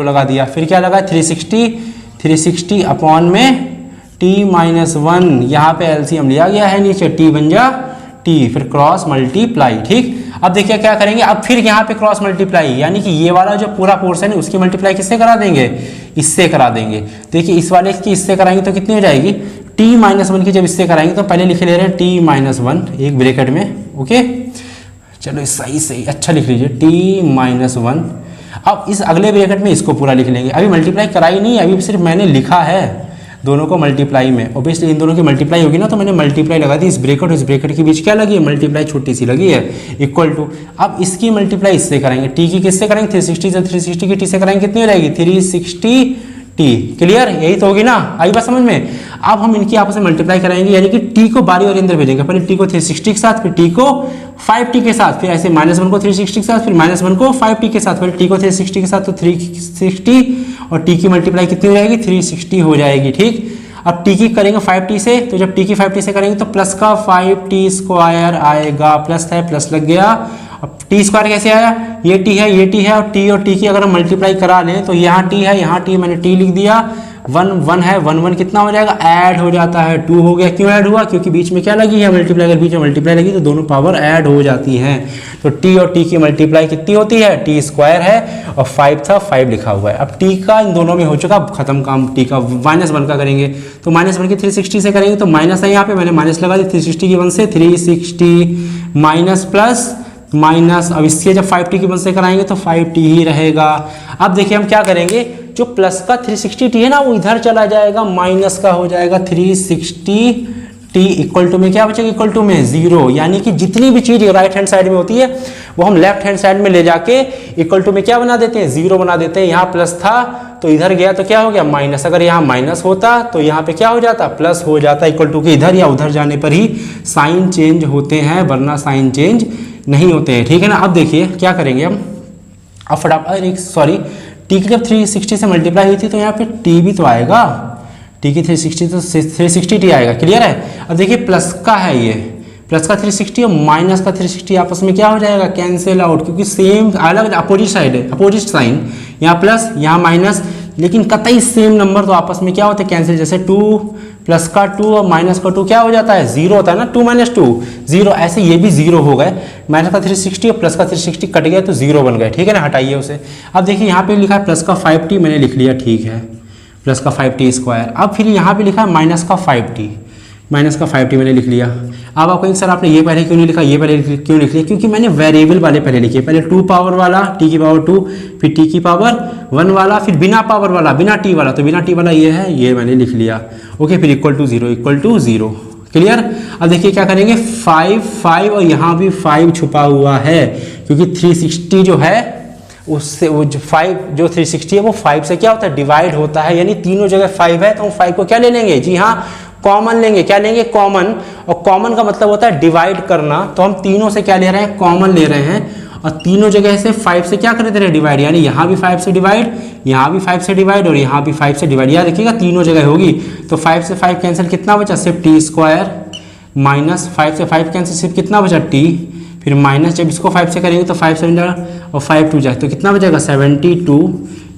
लगा दिया। फिर क्या लगा? 360 अपॉन में t - 1। यहाँ पे एलसीएम लिया गया है, नीचे t बन जा t, फिर क्रॉस मल्टीप्लाई, ठीक। अब देखिए क्या करेंगे, अब फिर यहाँ पे क्रॉस मल्टीप्लाई, यानी कि ये वाला जो पूरा पोर्शन है उसकी मल्टीप्लाई किससे करा देंगे? इससे करा देंगे। देखिए इस वाले की इससे कराएंगे तो कितनी हो जाएगी? t - 1 की जब इससे कराएंगे तो पहले लिख ले रहे हैं t - 1 एक ब्रैकेट में, ओके। चलो सही अच्छा लिख लीजिए t - 1। अब इस अगले ब्रैकेट में इसको पूरा लिख लेंगे। अभी मल्टीप्लाई कराई नहीं, अभी सिर्फ मैंने लिखा है दोनों को मल्टीप्लाई में। ऑब्वियसली इन दोनों की मल्टीप्लाई होगी ना, तो मैंने मल्टीप्लाई लगा दी। इस ब्रैकेट और इस ब्रैकेट के बीच क्या लगी है? मल्टीप्लाई छोटी सी लगी है, इक्वल टू। अब इसकी मल्टीप्लाई इससे कराएंगे, t की किससे करेंगे? 360 से 360 की t से कराएंगे, कितनी हो जाएगी? 360t T. क्लियर, यही तो होगी ना, आई बात समझ में। अब हम इनकी आपस में मल्टीप्लाई कराएंगे, यानी कि टी को बारी और अंदर भेजेंगे। पहले टी को 360 के साथ, फिर टी को 5t के साथ, फिर ऐसे -1 को 360 के साथ, फिर -1 को 5t के साथ। पहले टी को 360 के साथ तो 360 और टी की मल्टीप्लाई कितनी हो जाएगी, 360 हो जाएगी। ठीक, अब टी की करेंगे 5t से, तो जब टी की 5t से करेंगे तो प्लस का 5t स्क्वायर आएगा, प्लस है प्लस लग गया। अब टी स्क्वायर कैसे आया, ये टी है ये टी है, और टी की अगर हम मल्टीप्लाई करा लें तो यहाँ टी है यहाँ टी, मैंने टी लिख दिया। 1 है, 1 कितना हो जाएगा, ऐड हो जाता है, 2 हो गया। क्यों ऐड हुआ, क्योंकि बीच में क्या लगी है, मल्टीप्लाई। अगर बीच में मल्टीप्लाई लगी तो दोनों पावर ऐड हो जाती हैं। तो टी और टी की मल्टीप्लाई कितनी होती है, टी स्क्वायर है और 5 था, 5 लिखा हुआ है। अब टी का इन दोनों में हो चुका खत्म काम। टी का -1 का करेंगे तो -1 की 360 से करेंगे तो माइनस है, यहाँ पे मैंने माइनस लगा दी। 360 की 1 से 360 माइनस प्लस माइनस। अब इसके जब 5t की 1 से कराएंगे तो 5t ही रहेगा। अब देखिए हम क्या करेंगे, जो प्लस का 360t है ना वो इधर चला जाएगा, माइनस का हो जाएगा 360t इक्वल टू में क्या बचेगा, इक्वल टू में 0। यानी कि जितनी भी चीज राइट हैंड साइड में होती है वो हम लेफ्ट हैंड साइड में ले जाके इक्वल टू में क्या बना देते हैं, 0 बना देते हैं। यहाँ प्लस था तो इधर गया तो क्या हो गया, माइनस। अगर यहाँ माइनस होता तो यहाँ पे क्या हो जाता, प्लस हो जाता। इक्वल टू के इधर या उधर जाने पर ही साइन चेंज होते हैं, वरना साइन चेंज नहीं होते हैं। ठीक है ना। अब देखिए क्या करेंगे हम, अब फटाफट सॉरी, टी की जब 360 से मल्टीप्लाई हुई थी तो यहाँ पे टी भी तो आएगा, टी की 360 तो 360t आएगा। क्लियर है। अब देखिए प्लस का है, ये प्लस का 360 और माइनस का 360 आपस में क्या हो जाएगा, कैंसिल आउट, क्योंकि सेम अलग अपोजिट साइड है, अपोजिट साइन। यहाँ प्लस यहाँ माइनस, लेकिन कतई सेम नंबर तो आपस में क्या होते हैं, कैंसिल। जैसे 2 प्लस का 2 और माइनस का 2 क्या हो जाता है, 0 होता है ना, 2 - 2 0। ऐसे ये भी 0 हो गए, माइनस का 360 और प्लस का 360 कट गया तो 0 बन गए। ठीक है ना, हटाइए उसे। अब देखिए यहाँ पे लिखा है प्लस का 5t, मैंने लिख लिया, ठीक है, प्लस का 5t स्क्वायर। अब फिर यहाँ पे लिखा है माइनस का 5t, माइनस का 5t मैंने लिख लिया। अब आप कहेंगे सर आपने ये पहले क्यों नहीं लिखा, ये पहले क्यों लिख लिया, क्योंकि मैंने वेरिएबल वाले पहले लिखे। पहले 2 पावर वाला t की पावर 2, फिर t की पावर 1 वाला, फिर बिना पावर वाला बिना t वाला, तो बिना t वाला ये है, ये मैंने लिख लिया। ओके, फिर equal to 0, equal to 0। Clear. अब देखिए क्या करेंगे, 5 और यहाँ भी 5 छुपा हुआ है, क्योंकि 360 जो है उससे वो जो 5 जो 360 है वो 5 से क्या होता है, डिवाइड होता है। यानी तीनों जगह 5 है तो हम 5 को क्या ले लेंगे, जी हाँ कॉमन लेंगे। क्या लेंगे, कॉमन। और कॉमन का मतलब होता है डिवाइड करना, तो हम तीनों से क्या ले रहे हैं, कॉमन ले रहे हैं। और तीनों जगह से 5 से क्या कर दे रहे हैं, डिवाइड। यानी यहाँ भी 5 से डिवाइड, यहाँ भी 5 से डिवाइड और यहाँ भी 5 से डिवाइड। याद रखिएगा तीनों जगह होगी। तो 5 से 5 कैंसिल, कितना बचा, सिर्फ t स्क्वायर, माइनस 5 से 5 कैंसिल, सिर्फ कितना बचा, t। फिर माइनस जब इसको 5 से करेंगे तो 5 7 और 5 2 जाए तो कितना बचेगा, 72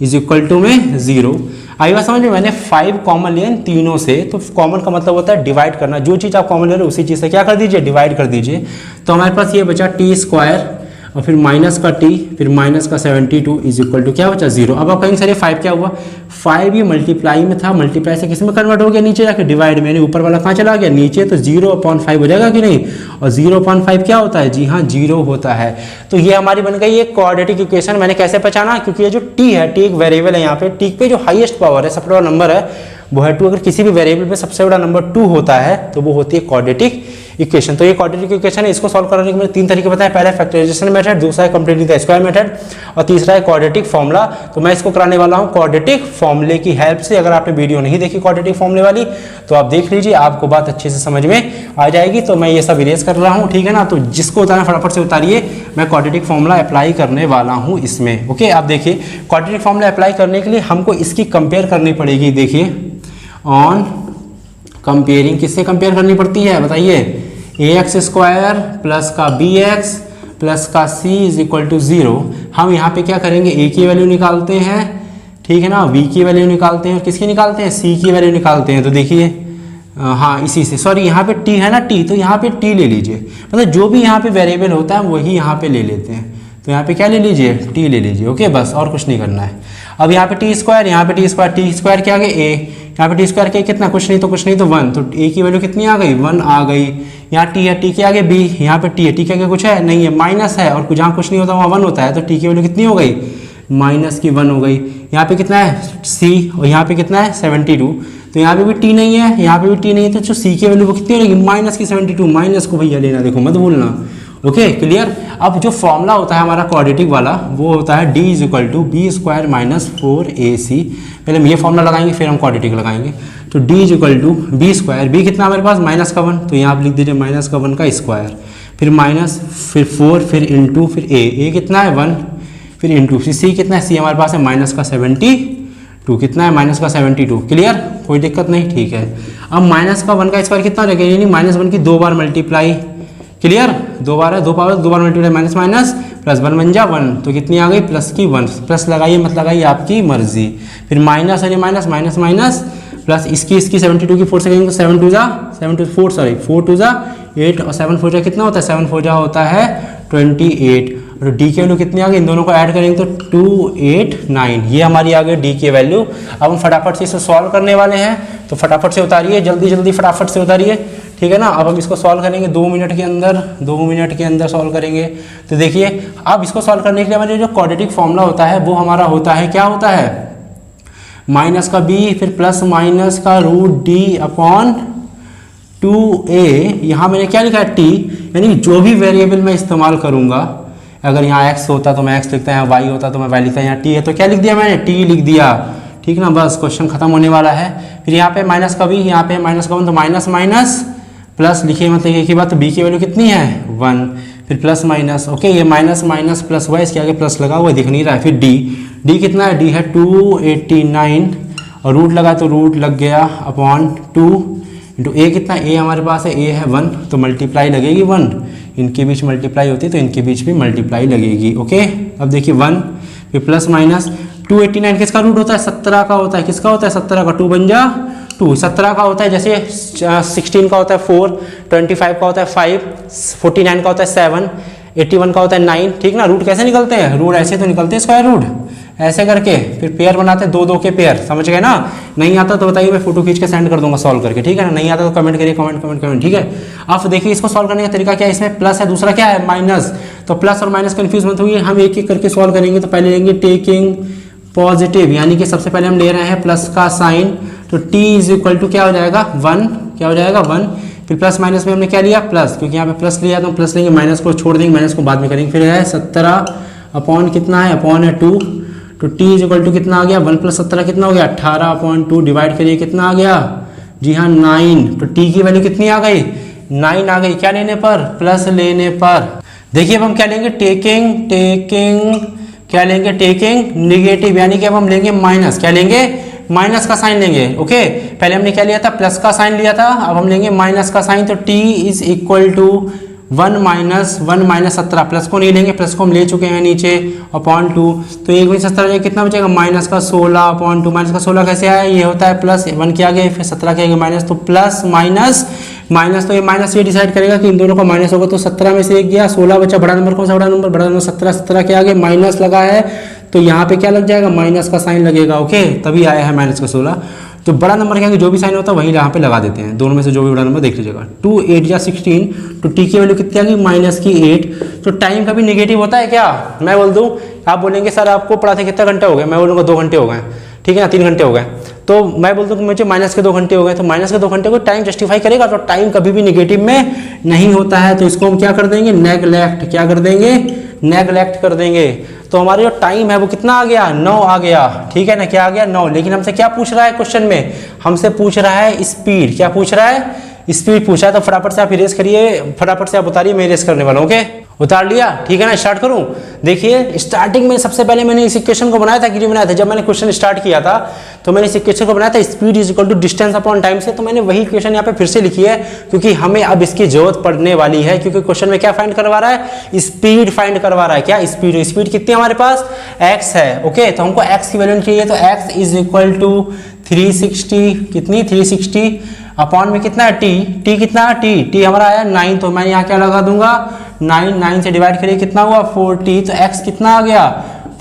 इज इक्वल टू में 0। आई बात समझ में। मैंने 5 कॉमन लिए तीनों से, तो कॉमन का मतलब होता है डिवाइड करना। जो चीज़ आप कॉमन ले रहे हो उसी चीज़ से क्या कर दीजिए, डिवाइड कर दीजिए। तो हमारे पास ये बचा t स्क्वायर और फिर माइनस का t, फिर माइनस का 72 इज इक्वल टू क्या बचा, 0। अब आप कहेंगे सर ये 5 क्या हुआ, 5 ये मल्टीप्लाई में था, मल्टीप्लाई से किस में कन्वर्ट हो गया, नीचे जाके डिवाइड में। ऊपर वाला कहाँ चला गया, नीचे, तो 0/5 हो जाएगा कि नहीं। और 0/5 क्या होता है, जी हाँ 0 होता है। तो ये हमारी बन गई एक क्वाड्रेटिक इक्वेशन। मैंने कैसे पहचाना, क्योंकि ये जो t है, t एक वेरिएबल है, यहाँ पे t पे जो हाईएस्ट पावर है, सबसे बड़ा नंबर है वो है 2। अगर किसी भी वेरिएबल पे सबसे बड़ा नंबर 2 होता है तो वो होती है क्वाड्रेटिक इक्वेशन। तो ये क्वाड्रेटिक इक्वेशन है, इसको सॉल्व करने के मैंने 3 तरीके बताए। पहला है फैक्टराइजेशन मेथड, दूसरा है कंप्लीटिंग द स्क्वायर मेथड और तीसरा है क्वाड्रेटिक फॉर्मूला। तो मैं इसको कराने वाला हूँ क्वाड्रेटिक फॉर्मूले की हेल्प से। अगर आपने वीडियो नहीं देखी क्वाड्रेटिक फॉर्मूले वाली तो आप देख लीजिए, आपको बात अच्छे से समझ में आ जाएगी। तो मैं ये सब इरेज कर रहा हूँ, ठीक है ना। तो जिसको उतारना फटाफट से उतारिए, मैं क्वाड्रेटिक फॉर्मूला अप्लाई करने वाला हूँ इसमें। ओके, आप देखिए क्वाड्रेटिक फॉर्मूला अप्लाई करने के लिए हमको इसकी कंपेयर करनी पड़ेगी। देखिए ऑन कंपेयरिंग, किससे कंपेयर करनी पड़ती है बताइए, ax स्क्वायर प्लस का bx प्लस का c इज इक्वल टू 0। हम यहाँ पे क्या करेंगे, a की वैल्यू निकालते हैं, ठीक है ना, b की वैल्यू निकालते हैं और किसकी निकालते हैं, c की वैल्यू निकालते हैं। तो देखिए हाँ इसी से, सॉरी यहाँ पे t है ना, t, तो यहाँ पे t ले लीजिए। मतलब जो भी यहाँ पे वेरिएबल होता है वही यहाँ पे ले लेते हैं। तो यहाँ पे क्या ले लीजिए, t ले लीजिए। ओके, बस और कुछ नहीं करना है। अब यहाँ पे t स्क्वायर, यहाँ पे t स्क्वायर क्या आ गया a, यहाँ पे t स्क्वायर क्या, कितना, कुछ नहीं तो 1। तो a की वैल्यू कितनी आ गई, 1 आ गई। यहाँ t है, t के आगे b, यहाँ पे t है, t के आगे कुछ है नहीं है, माइनस है, और जहाँ कुछ नहीं होता वहाँ 1 होता है। तो t की वैल्यू कितनी हो गई, -1 हो गई। यहाँ पे कितना है c और यहाँ पे कितना है 72। तो यहाँ पे भी t नहीं है, यहाँ पे भी t नहीं है, तो जो c की वैल्यू वो कितनी हो जाएगी, -72। माइनस को भैया लेना, देखो मत भूलना। Okay clear. अब जो फॉर्मूला होता है हमारा क्वाड्रेटिक वाला वो होता है d is equal to B square minus 4ac। पहले हम ये फॉर्मूला लगाएंगे फिर हम क्वाड्रेटिक लगाएंगे। तो d is equal to B square, B कितना हमारे पास माइनस का 1, तो यहाँ आप लिख दीजिए माइनस का 1 का स्क्वायर, फिर माइनस, फिर 4, फिर इंटू, फिर a कितना है 1, फिर इंटू, फिर c कितना है, c हमारे पास है माइनस का 72, कितना है माइनस का 72। क्लियर, कोई दिक्कत नहीं, ठीक है। अब माइनस का 1 का स्क्वायर कितना रहेगा, यानी माइनस 1 की 2 बार मल्टीप्लाई। क्लियर, 2 बार है, 2 पावर 2 बार मल्टीप्लाई, माइनस माइनस प्लस 1 बन जा 1, तो कितनी आ गई प्लस की 1। प्लस लगाइए मत लगाइए आपकी मर्जी। फिर माइनस है माइनस माइनस माइनस प्लस इसकी 72 की 4 से करेंगे तो 7 2 जा 4 2 जा 8 और 7 4 जा कितना होता है, 7 4 जा होता है 28। और डी की वैल्यू कितनी आ गई, इन दोनों को ऐड करेंगे तो 289, ये हमारी आ गई डी की वैल्यू। अब हम फटाफट से इसे सॉल्व करने वाले हैं, तो फटाफट से उतारिए, जल्दी जल्दी फटाफट से उतारिए, ठीक है ना। अब हम इसको सॉल्व करेंगे 2 मिनट के अंदर, 2 मिनट के अंदर सॉल्व करेंगे। तो देखिए अब इसको सॉल्व करने के लिए हमारे जो क्वाड्रेटिक फॉर्मूला होता है वो हमारा होता है, क्या होता है, माइनस का बी, फिर प्लस माइनस का रूट डी अपॉन 2a। यहाँ मैंने क्या लिखा है, टी, यानी जो भी वेरिएबल मैं इस्तेमाल करूँगा, अगर यहाँ x होता तो मैं x लिखता, यहाँ y होता तो मैं y लिखता, यहाँ t है तो क्या लिख दिया मैंने, t लिख दिया, ठीक ना। बस क्वेश्चन खत्म होने वाला है। फिर यहाँ पे माइनस का b, यहाँ पे माइनस का 1, तो माइनस माइनस प्लस लिखिए, मतलब एक ही बात, तो b की वैल्यू कितनी है 1, फिर प्लस माइनस, ओके, ये माइनस माइनस प्लस हुआ, इसके आगे प्लस लगा हुआ दिख नहीं रहा है। फिर d कितना है, d है 289 और रूट लगा तो रूट लग गया अपॉन 2 इंटू a कितना, a हमारे पास है, a है 1, तो मल्टीप्लाई लगेगी 1, इनके बीच मल्टीप्लाई होती है तो इनके बीच भी मल्टीप्लाई लगेगी, ओके। अब देखिए 1 फिर प्लस माइनस 289 किसका रूट होता है, 17 का होता है, किसका होता है 17 का, 2 बन जा 2, 17 का होता है, जैसे 16 का होता है 4, 25 का होता है 5, 49 का होता है 7, 81 का होता है 9, ठीक ना। रूट कैसे निकलते हैं, रूट ऐसे तो निकलते हैं, स्क्वायर रूट ऐसे करके, फिर पेयर बनाते हैं, 2 के पेयर, समझ गए ना। नहीं आता तो बताइए, मैं फोटो खींच के सेंड कर दूंगा सॉल्व करके, ठीक है ना। नहीं आता तो कमेंट करिए, कमेंट, ठीक है। अब देखिए इसको सॉल्व करने का तरीका क्या है, इसमें प्लस है, दूसरा क्या है माइनस, तो प्लस और माइनस कंफ्यूज मत होइए, हम एक एक करके सॉल्व करेंगे। तो पहले लेंगे टेकिंग पॉजिटिव, यानी कि सबसे पहले हम ले रहे हैं प्लस का साइन, तो t इज इक्वल टू क्या हो जाएगा 1, क्या हो जाएगा 1। फिर प्लस माइनस में हमने क्या लिया प्लस, क्योंकि यहाँ पे प्लस लिया तो प्लस लेंगे, माइनस को छोड़ देंगे, माइनस को बाद में करेंगे। फिर है 17 अपॉन कितना है, अपॉन है 2, तो t इज इक्वल टू कितना आ गया 1 प्लस 17 कितना हो गया 18 अपॉन 2, डिवाइड करिए कितना आ गया, जी हाँ 9, तो t की वैल्यू कितनी आ गई 9 आ गई, क्या लेने पर, प्लस लेने पर। देखिए अब हम क्या लेंगे, टेकिंग क्या लेंगे, टेकिंग निगेटिव, यानी कि अब हम लेंगे माइनस, क्या लेंगे, माइनस का साइन लेंगे, ओके। पहले हमने क्या लिया था, प्लस का साइन लिया था, अब हम लेंगे माइनस का साइन, तो t is equal to 1 minus 17, plus को नहीं लेंगे, प्लस को हम ले चुके हैं नीचे अपॉन 2, तो 1 में 17 कितना बचेगा, माइनस का 16 अपॉन 2, माइनस का 16 कैसे आया, ये होता है प्लस 1 के आगे, फिर 17 के आगे माइनस, तो प्लस माइनस माइनस, तो ये माइनस ये डिसाइड करेगा कि इन दोनों का माइनस होगा, तो 17 में से 1 गया, 16 बचा, बड़ा नंबर कौन सा, बड़ा नंबर 17 के आगे माइनस लगा है, तो यहाँ पे क्या लग जाएगा, माइनस का साइन लगेगा, ओके, तभी आया है माइनस का 16। तो बड़ा नंबर के आगे जो भी साइन होता है वही यहाँ पे लगा देते हैं, दोनों में से जो भी बड़ा नंबर देख लीजिएगा। 2 8 या 16, तो t की वैल्यू कितनी आ गई माइनस की 8। तो टाइम कभी नेगेटिव होता है क्या, मैं बोल दूँ, आप बोलेंगे सर आपको पढ़ाते कितना घंटे हो गए, मैं बोलूँगा 2 घंटे हो गए, ठीक है ना, 3 घंटे हो गए, तो मैं बोलता हूँ कि मुझे माइनस के 2 घंटे हो गए, तो माइनस के 2 घंटे को टाइम जस्टिफाई करेगा, तो टाइम कभी भी नेगेटिव में नहीं होता है, तो इसको हम क्या कर देंगे, नेगलेक्ट, क्या कर देंगे, नेगलेक्ट कर देंगे। तो हमारा जो टाइम है वो कितना आ गया, 9 आ गया, ठीक है ना, क्या आ गया 9। लेकिन हमसे क्या पूछ रहा है क्वेश्चन में, हमसे पूछ रहा है स्पीड, क्या पूछ रहा है, स्पीड पूछा है, तो फटाफट से आप इरेज करिए, फटाफट से आप उतारिए, मैं इरेज करने वाला हूँ, ओके। उतार लिया, ठीक है ना, स्टार्ट करूं। देखिए स्टार्टिंग में सबसे पहले मैंने इस इक्वेशन को बनाया था, क्यों बनाया था, जब मैंने क्वेश्चन स्टार्ट किया था तो मैंने इस इक्वेशन को बनाया था speed is equal to distance upon time से, तो मैंने वही इक्वेशन यहाँ पे फिर से लिखी है, क्योंकि हमें अब इसकी जरूरत पड़ने वाली है, क्योंकि क्वेश्चन में क्या फाइंड करवा रहा है, स्पीड फाइंड करवा रहा है, क्या स्पीड, स्पीड कितनी हमारे पास x है, ओके। तो हमको x की वैल्यू चाहिए, तो x इज इक्वल टू 360, कितनी 360 अपॉन में कितना है t कितना है, t हमारा आया 9, तो मैं यहाँ क्या लगा दूंगा 9 से डिवाइड करिए कितना हुआ 40, तो x कितना आ गया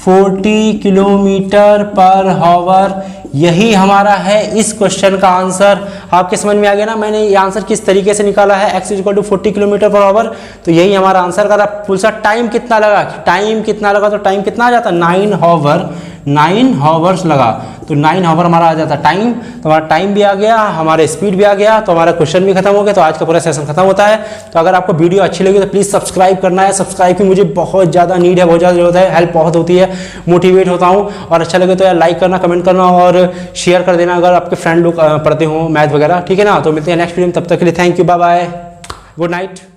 40 किलोमीटर पर आवर। यही हमारा है इस क्वेश्चन का आंसर। आपके समझ में आ गया ना मैंने ये आंसर किस तरीके से निकाला है, x equal to 40 kilometre per hour, तो यही हमारा आंसर का पूछा। टाइम कितना लगा, टाइम कितना लगा, तो टाइम कितना आ जाता 9 हॉवर्स लगा। तो 9 आवर हमारा आ जाता टाइम, तो हमारा टाइम भी आ गया, हमारा स्पीड भी आ गया, तो हमारा क्वेश्चन भी खत्म हो गया। तो आज का पूरा सेशन खत्म होता है। तो अगर आपको वीडियो अच्छी लगी तो प्लीज़ सब्सक्राइब करना है। सब्सक्राइब की मुझे बहुत ज़्यादा नीड है, बहुत ज़्यादा जरूरत है, हेल्प बहुत होती है, मोटिवेट होता हूँ। और अच्छा लगे तो यार लाइक करना, कमेंट करना और शेयर कर देना अगर आपके फ्रेंड लोग पढ़ते हो मैथ वगैरह, ठीक है ना। तो मिलते हैं नेक्स्ट वीडियो में, तब तक के लिए thank you, bye bye, good night.